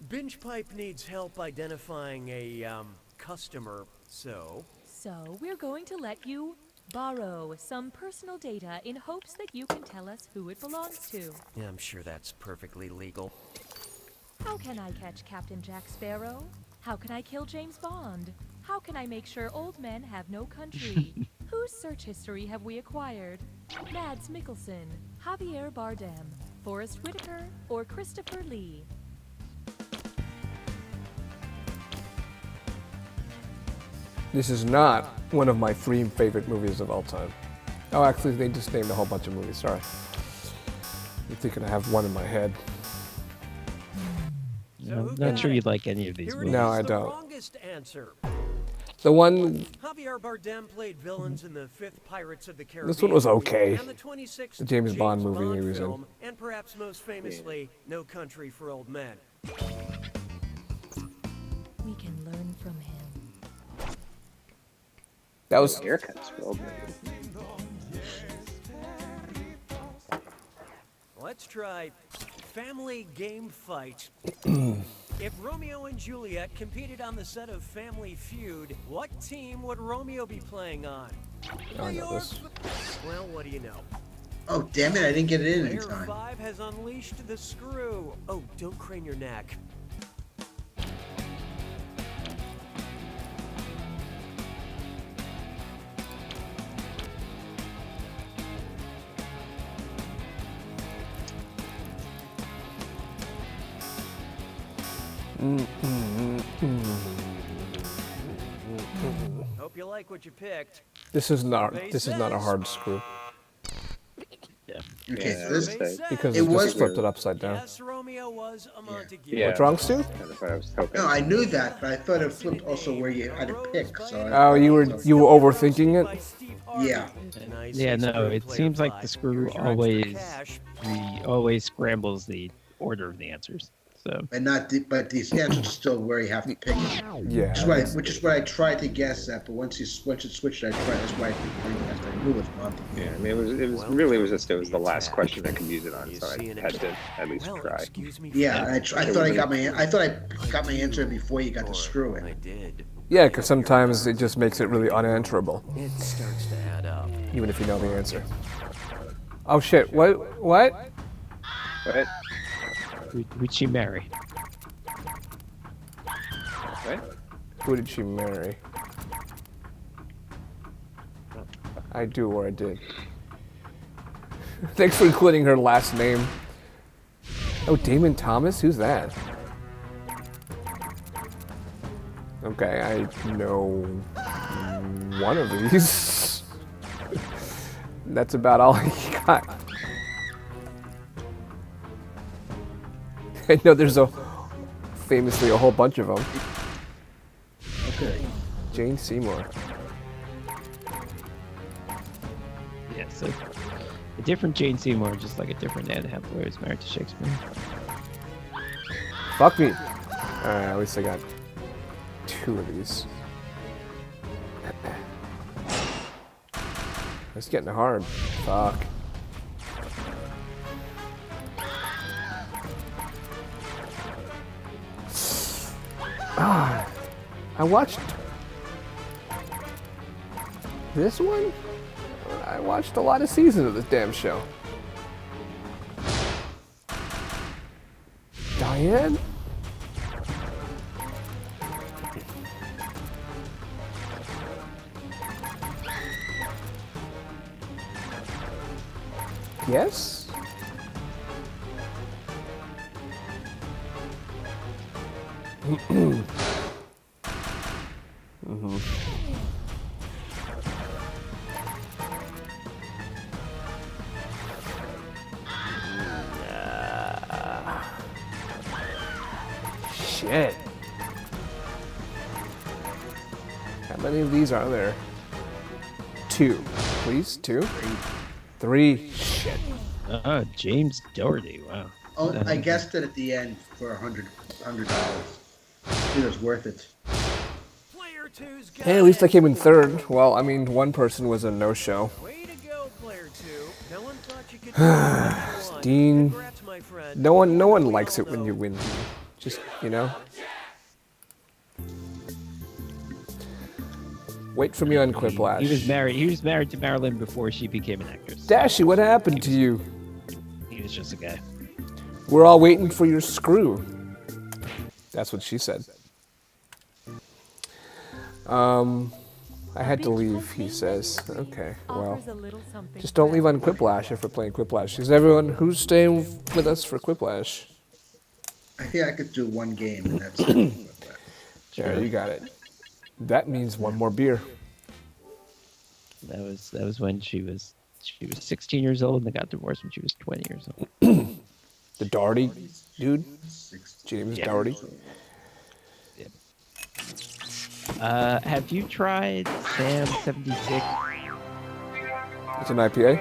Binge Pipe needs help identifying a customer, so So we're going to let you borrow some personal data in hopes that you can tell us who it belongs to. yeah, I'm sure that's perfectly legal. How can I catch Captain Jack Sparrow? How can I kill James Bond? How can I make sure old men have no country? Whose search history have we acquired? Mads Mikkelsen, Javier Bardem, Forrest Whitaker, or Christopher Lee? This is not one of my 3 favorite movies of all time. Oh, actually, they just named a whole bunch of movies. Sorry. You're thinking I have one in my head. I'm not sure you'd like any of these Here movies. it No, is, I the don't. wrongest answer. The one, Javier Bardem played villains in the 5th Pirates of the Caribbean. This one was okay. And the 26th The James Bond movie he was in. film, and perhaps most famously, No Country for Old Men. We can learn from him. that was, Haircuts for old men. Let's try Family Game Fight. If Romeo and Juliet competed on the set of Family Feud, what team would Romeo be playing on? I know this. Well, what do you know? Oh, damn it, I didn't get it in Player time. 5 has unleashed the screw. Oh, don't crane your neck. Hope you like what you picked. This is not a hard screw. Okay, so this Because it it was just flipped it upside down. Yes, Romeo was a Montague. Yeah, What's wrong, Stu? Kind of what I was hoping. No, I knew that, but I thought it flipped also where you had to pick. So Oh, you were overthinking it? Yeah. Yeah, no, it seems like the screw always scrambles the order of the answers. So. And but the answers are still where you have to pick it. Yeah. Which is what I tried to guess at, but once it switched, I tried. That's why I knew it was Monty. Yeah, I mean, it was the last question I could use it on, so I had to at least try. Yeah, I thought I got my answer before you got the screw in. I did. Yeah, because sometimes it just makes it really unanswerable, It starts to add up. even if you know the answer. Oh shit! What? What? Who'd she marry? What? Who did she marry? I do or I did. Thanks for including her last name. Oh, Damon Thomas? Who's that? Okay, I know one of these. That's about all I got. I know there's famously a whole bunch of them. Okay. Jane Seymour. Yeah, so a different Jane Seymour, just like a different Anne Hathaway was married to Shakespeare. Fuck me. Alright, at least I got 2 of these. It's getting hard. Fuck. Ah, I watched this one? I watched a lot of seasons of this damn show. Diane? Yes? Mm-hmm. Shit. How many of these are there? 2. Please? 2? 3. Shit. James Doherty. Wow. Oh, I guessed it at the end for $100. It was worth it. Hey, at least I came in 3rd. Well, I mean, one person was a no-show. Way to go, player 2. No one thought you could Dean, Congrats, my friend. no one likes it when you win. Just, you know. Wait for me on Quiplash. He was married to Marilyn before she became an actress. Dashy, what happened to you? He was just a guy. We're all waiting for your screw. That's what she said. I had to leave, he says. Okay, well, just don't leave on Quiplash if we're playing Quiplash. Is everyone who's staying with us for Quiplash? I think I could do one game, and that's it. Yeah, you got it. That means one more beer. That was when she was 16 years old and they got divorced when she was 20 years old. The Doherty dude? James Doherty? Have you tried Sam 76? It's an IPA?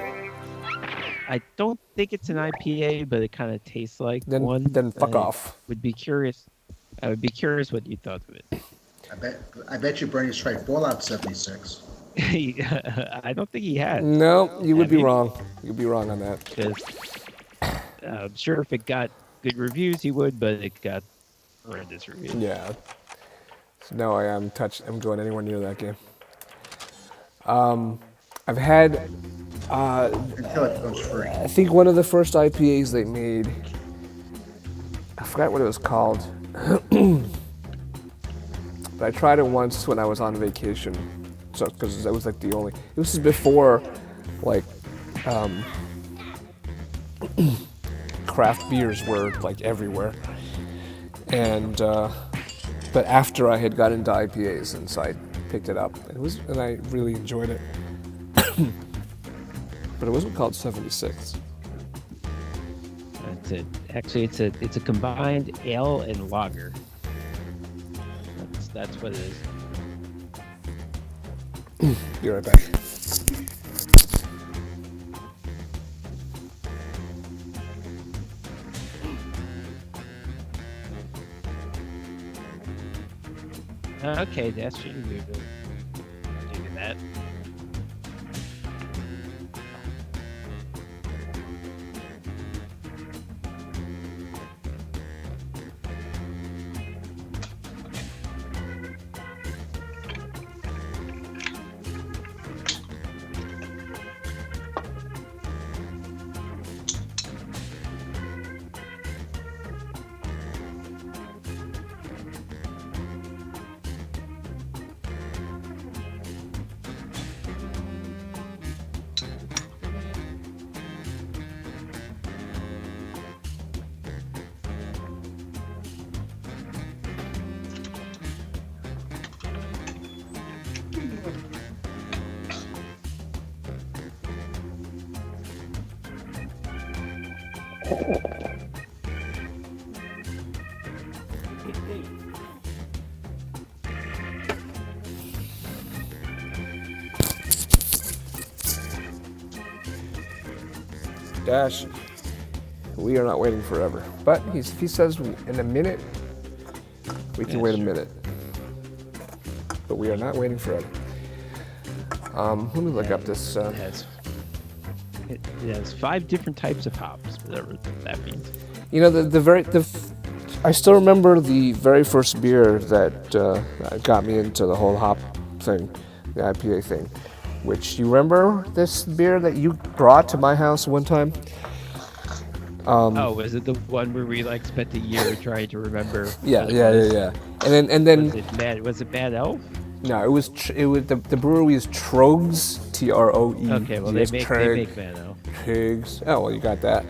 I don't think it's an IPA, but it kind of tastes like one. Then fuck off. Would be curious. I would be curious what you thought of it. I bet you Bernie's tried Fallout 76. I don't think he has. No, you would be wrong. You'd be wrong on that. I'm sure if it got good reviews, he would, but it got horrendous reviews. Yeah. So no, I'm going anywhere near that game. I've had, Until it goes free. I think one of the first IPAs they made, I forgot what it was called, but I tried it once when I was on vacation. So, because that was like the only, it was before, like, craft beers were like everywhere. And, but after I had got into IPAs, and so I picked it up, and I really enjoyed it. But it wasn't called 76. That's it. Actually, it's a combined ale and lager. That's what it is. Be right back. Okay, that's you do that. Dash, we are not waiting forever. But he says in a minute, we can wait a minute. But we are not waiting forever. Let me look up this. It has 5 different types of hops, whatever that means. You know, I still remember the very first beer that got me into the whole hop thing, the IPA thing. Which, you remember this beer that you brought to my house one time? Was it the one where we like spent a year trying to remember? Yeah. And then was it Bad Elf? No, it was the brewery is Trogs, Troe. Okay, well they make Bad Elf. Pigs. Oh well, you got that.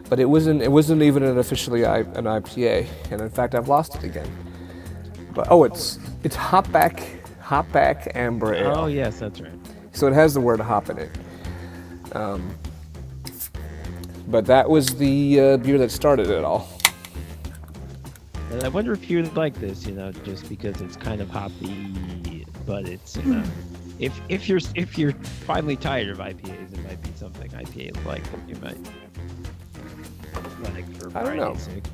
But it wasn't even an officially an IPA, and in fact I've lost it again. But it's Hopback Amber Ale. Oh yes, that's right. So it has the word hop in it. But that was the beer that started it all. And I wonder if you would like this, just because it's kind of hoppy, but it's if you're finally tired of IPAs, it might be something IPAs like that you might like for I don't know. variety's sake.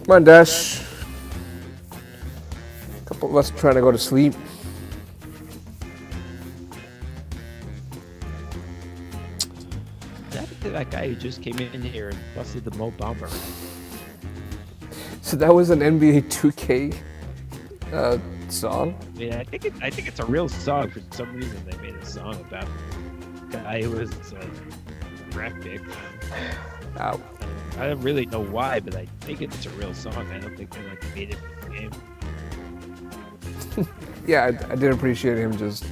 Come on, Dash. A couple of us trying to go to sleep. That guy who just came in here and busted the Mo Bomber. So that was an NBA 2K song? Yeah, I think it's a real song. For some reason, they made a song about a guy who was a draft pick. Ow. I don't really know why, but I think it's a real song. I don't think they made it for the game. Yeah, I did appreciate him just.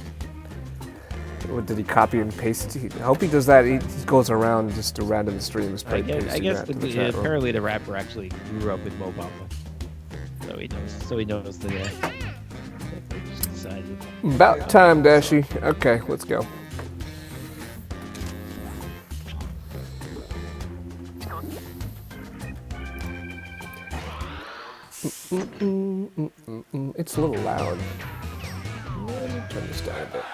What did he copy and paste? I hope he does that. He goes around just around in the streams. I guess apparently the rapper actually grew up with Mo Bamba, so he knows the guy. Just decided. About time, Dashy. Okay, let's go. It's a little loud. Let me turn this down a bit.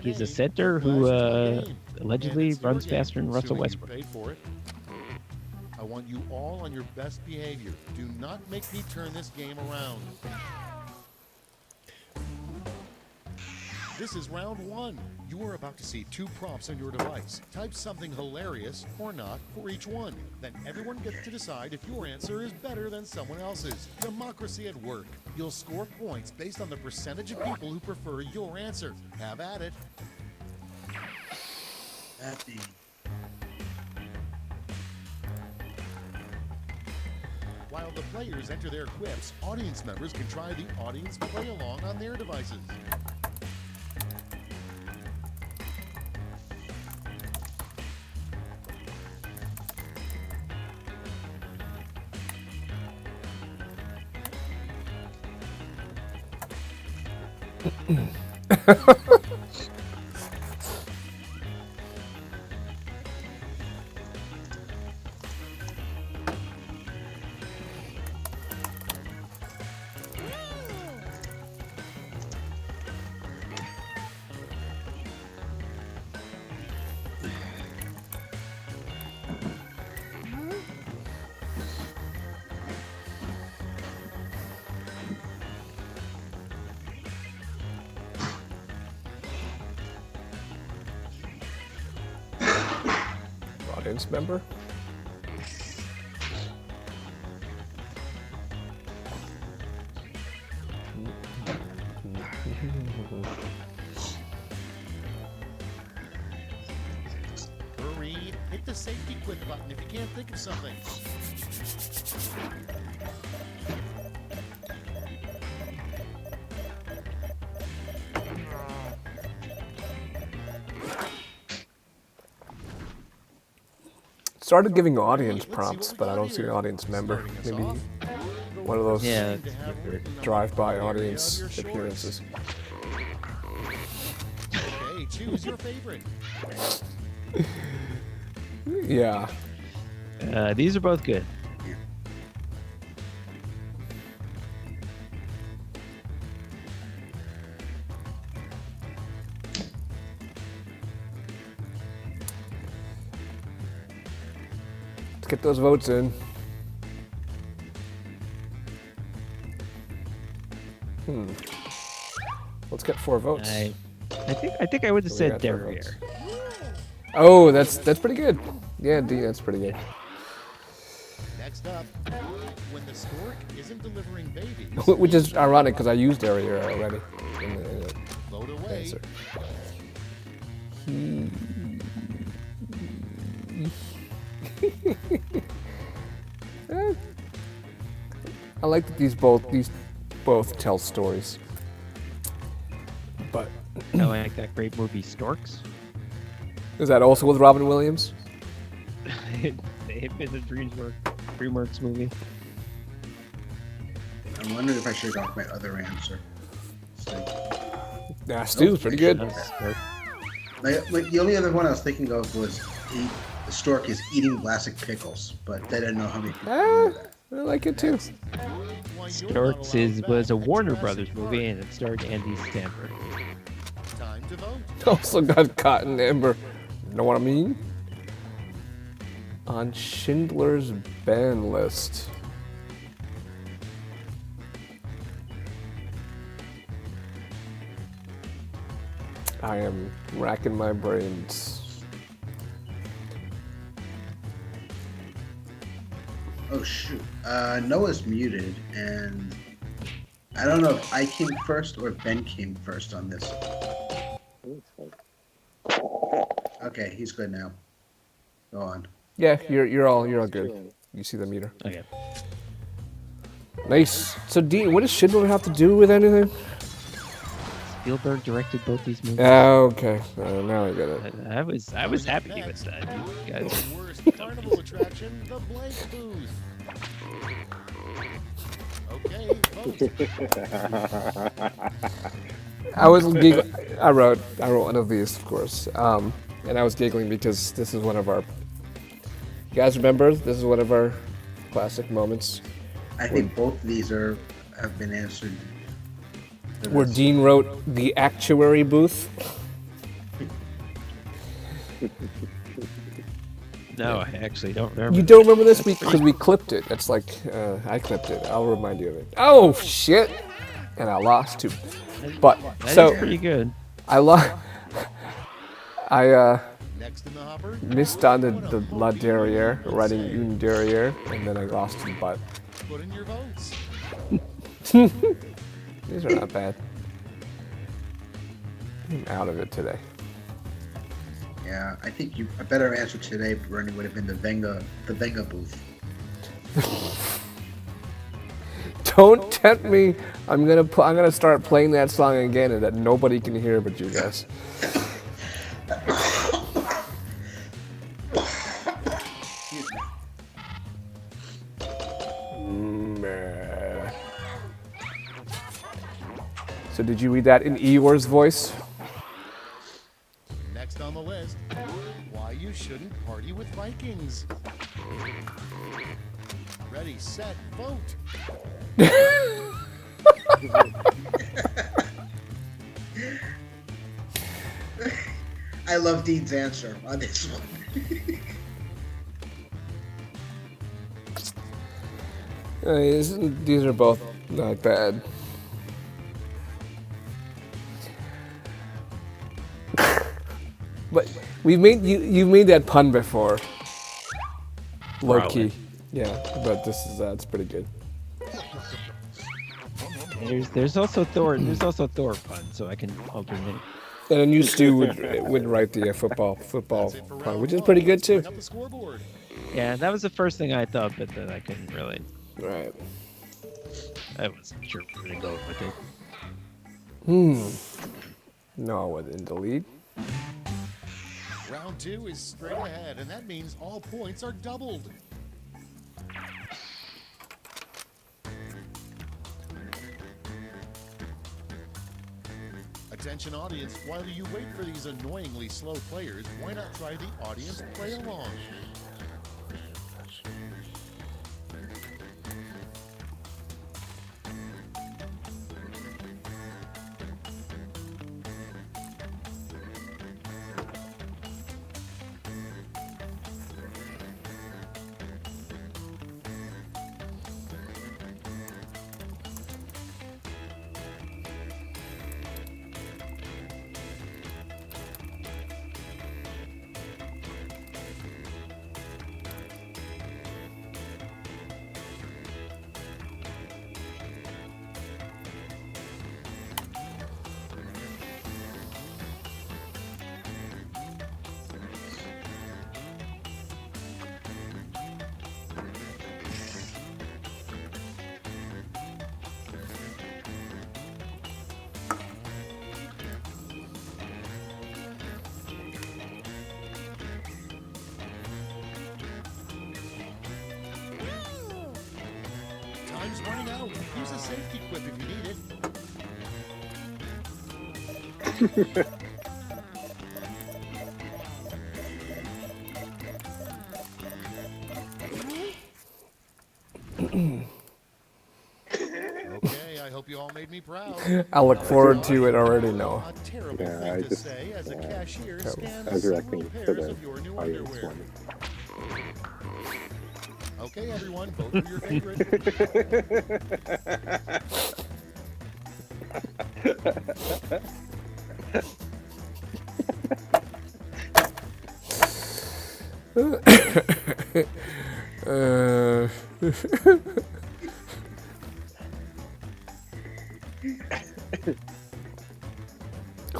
He's a center who allegedly runs faster than Russell Westbrook. I want you all on your best behavior. Do not make me turn this game around. This is round 1. You are about to see 2 prompts on your device. Type something hilarious or not for each one. Then everyone gets to decide if your answer is better than someone else's. Democracy at work. You'll score points based on the percentage of people who prefer your answer. Have at it. While the players enter their quips, audience members can try the audience play along on their devices. Audience member? Hurry, hit the safety quit button if you can't think of something. Started giving audience prompts, but I don't see an audience member. Maybe one of those drive-by audience appearances. Okay, choose your favorite. Yeah. These are both good. Get those votes in. Let's get 4 votes. I think I would have said Derriere. Oh, that's pretty good. Yeah, D, that's pretty good. Next up, when the stork isn't delivering babies, Which is ironic because I used Derriere already. vote away. Answer. I like that these both tell stories. But I like that great movie Storks. Is that also with Robin Williams? They've been the DreamWorks movie. I'm wondering if I should have gone with my other answer. Nah, Stu's pretty good. The only other one I was thinking of was the stork is eating classic pickles, but I didn't know how many people knew that. I like it too. Storks was a Warner Brothers movie, and it starred Andy Samberg. Time to vote. Also got Cotton Amber. Know what I mean? On Schindler's ban list. I am racking my brains. Oh shoot. Noah's muted, and I don't know if I came first or if Ben came first on this. Okay, he's good now. Go on. Yeah, you're all good. You see the meter. Okay. Nice. So Dean, what does Schindler have to do with anything? Spielberg directed both these movies. Okay. Now I get it. I was happy with that. You guys. Worst carnival attraction, the blank booth. Okay, vote. I was giggling. I wrote one of these, of course, and I was giggling because this is one of our. You guys remember? This is one of our classic moments. I think both of these have been answered. Where Dean wrote the actuary booth. No, I actually don't remember. You don't remember this because we clipped it. It's like I clipped it. I'll remind you of it. Oh shit! And I lost too. But That so is pretty good. Next in the hopper, missed on the La Derriere, writing Une Derriere, and then I lost the butt. put in your votes. These are not bad. I'm out of it today. Yeah, I think a better answer today, Bernie, would have been the Venga booth. Don't tempt me. I'm gonna start playing that song again, and that nobody can hear but you guys. So did you read that in Eeyore's voice? Next on the list, why you shouldn't party with Vikings. Ready, set, vote. I love Dean's answer on this one. These are both not bad. But you've made that pun before. Low key. Yeah, but that's pretty good. There's also Thor pun, so I can alternate. And then you Stu would write the football pun, which is pretty good too. Yeah, that was the first thing I thought, but then I couldn't really. Right. I wasn't sure where to go with it. No, within the lead. Round 2 is straight ahead, and that means all points are doubled. Attention audience, while you wait for these annoyingly slow players, why not try the audience play along? Time's running out. Use a safety quip if you need it. Okay, I hope you all made me proud. I look forward to it already now. A terrible thing to say as a cashier scans I was several directing to pairs of the your new audience underwear. one. Okay, everyone, vote for your favorite.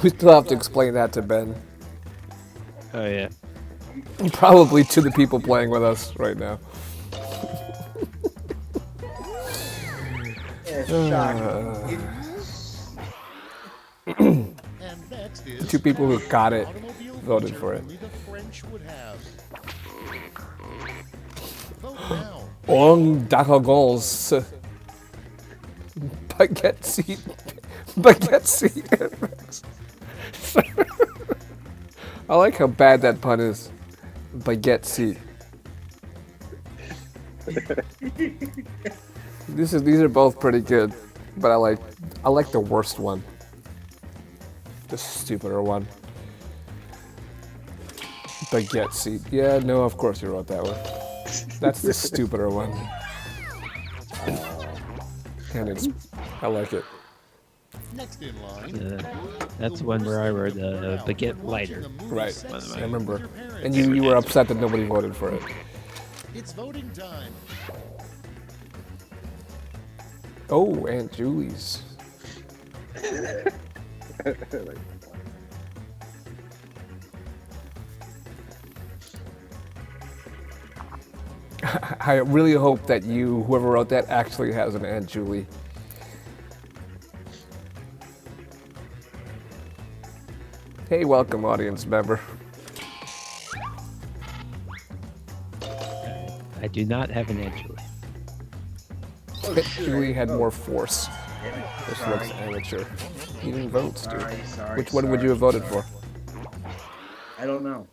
We still have to explain that to Ben. Oh yeah. Probably to the people playing with us right now. And next is Two people who got it voted for it. only the French would have. Vote now. On d'arrogance. Baguette seat. Baguette seat. I like how bad that pun is. Baguette seat. These are both pretty good, but I like the worst one. The stupider one. Baguette seat. Yeah, no, of course you wrote that one. That's the stupider one. And I like it. Next in line. That's one where I wrote baguette lighter. Right. One of I my- remember. And you were upset that nobody voted for it. It's voting time. Oh, Aunt Julie's. I really hope that whoever wrote that, actually has an Aunt Julie. Hey, welcome, audience member. I do not have an Aunt Julie. Aunt Julie had more force. This looks amateur. You didn't vote, Stu. Which one would you have voted for? I don't know.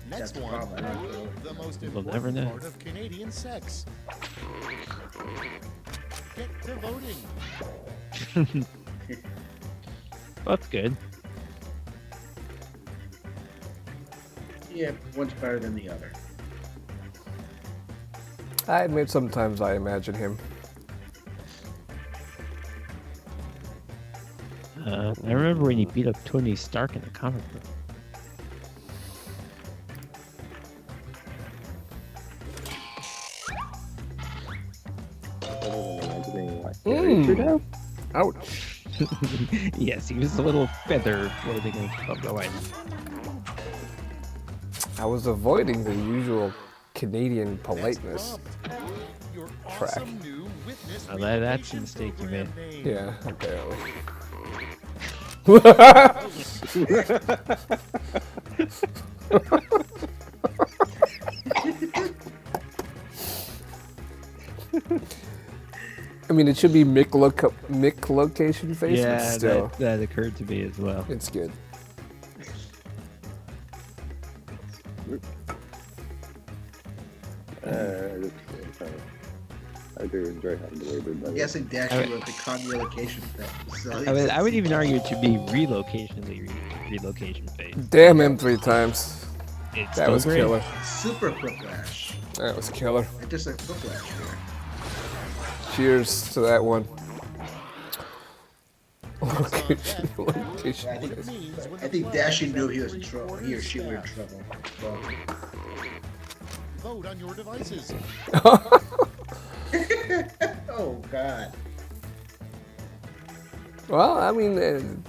Next That's the one. problem, I don't know. The most We'll never important know. part of Canadian sex. Get to voting. That's good. Yeah, one's better than the other. I admit sometimes I imagine him. I remember when he beat up Tony Stark in the comic book. Ouch. Yes, he was a little feather floating above the line. I was avoiding the usual Canadian politeness track. That's a mistake you made. Yeah, apparently. I mean, it should be Mick location face, but Yeah, still. that occurred to me as well. It's good. I do enjoy having the labor, but I'm guessing Dashy wrote the Kanye location thing. So I would even argue it should be relocation phase. Damn him 3 times. It's That still was great. killer. Super whiplash. That was killer. I just like whiplash here. Cheers to that one. Location face. I think Dashy knew he was in trouble. He or she were in trouble. Well, Vote on your devices. oh God. Well, I mean,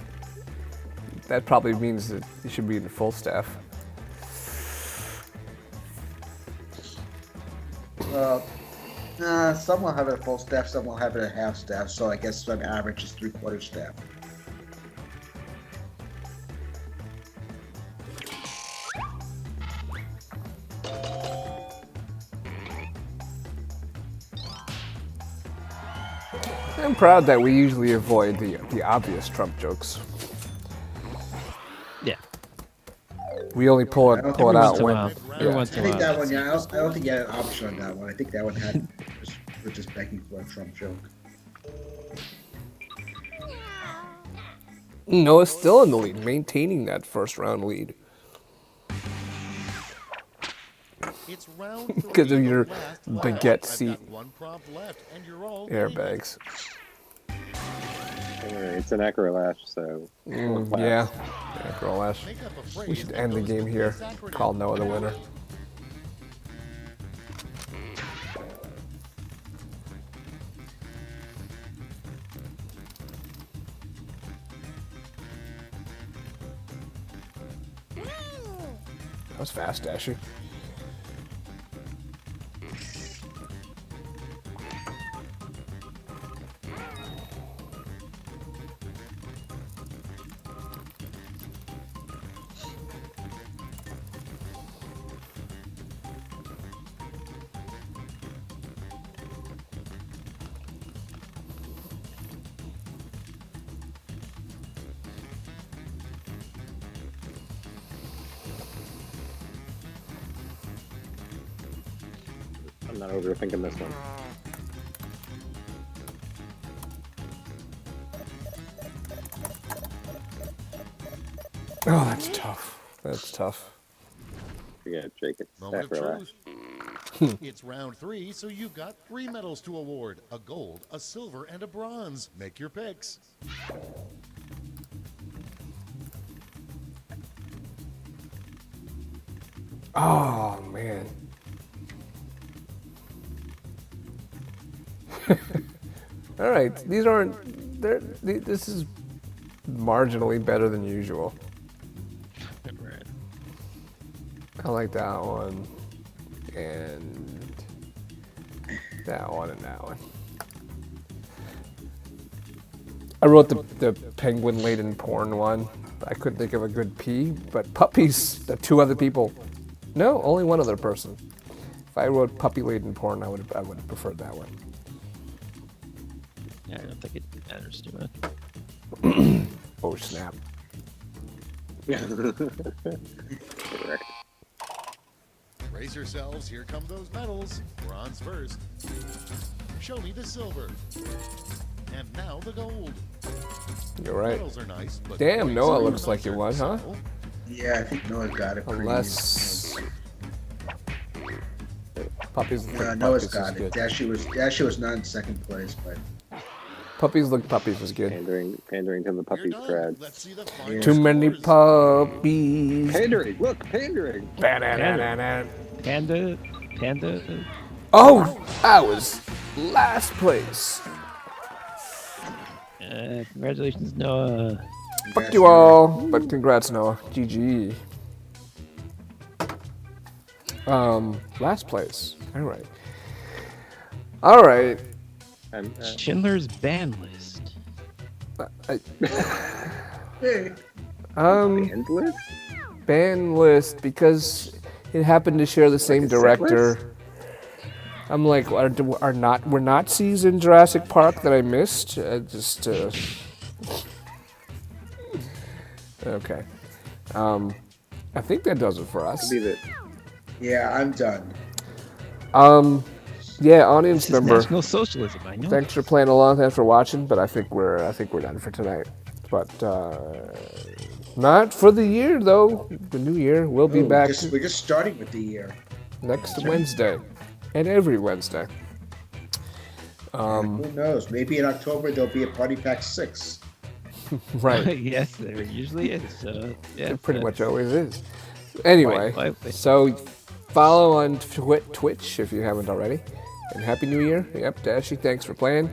that probably means that you should be in full staff. Well, some will have it at full staff, some will have it at half staff. So I guess on average is 3/4 staff. I'm proud that we usually avoid the obvious Trump jokes. Yeah. We only pull it out when. I think that one, yeah. I don't think you had an option on that one. I think that one had was just begging for a Trump joke. Noah's still in the lead, maintaining that first round lead. It's round 3. Because of your the last baguette lap. seat I've got one prompt left, and you're all airbags. It's an acro lash, so. Yeah, acro lash. We should end the game here. Call Noah the winner. That was fast, Dasher. I'm not overthinking this one. Oh, that's tough. That's tough. Yeah, Jake, it's Moment of acro lash. truth. It's round 3, so you've got 3 medals to award: a gold, a silver, and a bronze. Make your picks. Oh man. All right, these aren't. This is marginally better than usual. Right. I like that one, and that one, and that one. I wrote the penguin-laden porn one. I couldn't think of a good P, but puppies. The 2 other people. No, only 1 other person. If I wrote puppy-laden porn, I would have preferred that one. Yeah, I don't think it matters too much. Oh snap! Correct. Brace yourselves, here come those medals. Bronze first. Show me the silver. And now the gold. You're right. Medals are nice, but Damn, Noah points are looks like he won, huh? so- Yeah, I think Noah got it. pretty Unless puppies look like Noah's puppies got is it. good. Dashy was not in second place, but Puppies look puppies was good. Pandering to the puppies crowd. Let's see the final Too many puppies. Pandering, look, pandering. Ba-da-da-da-da. Panda. Oh, I was last place. Congratulations, Noah. Fuck you all, but congrats, Noah. GG. Last place. All right. All right. Schindler's ban list. Band list? Ban list because it happened to share the same a set director. I'm like, were Nazis in Jurassic Park that I missed? Okay. I think that does it for us. yeah, I'm done. Yeah, audience This is member. National Socialism, I know. Thanks for playing along. Thanks for watching. But I think we're done for tonight. But not for the year though. The new year we'll be back We're just starting with the year. next Wednesday, and every Wednesday. Who knows? Maybe in October there'll be a Party Pack 6. Right. Yes, there usually is. Yeah, It pretty much always is. Anyway, Quite. so follow on Twitch if you haven't already. And Happy New Year. Yep, Dashy, thanks for playing.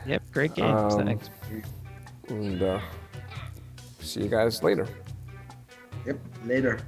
Yep, great game. Thanks. And see you guys later. Yep, later.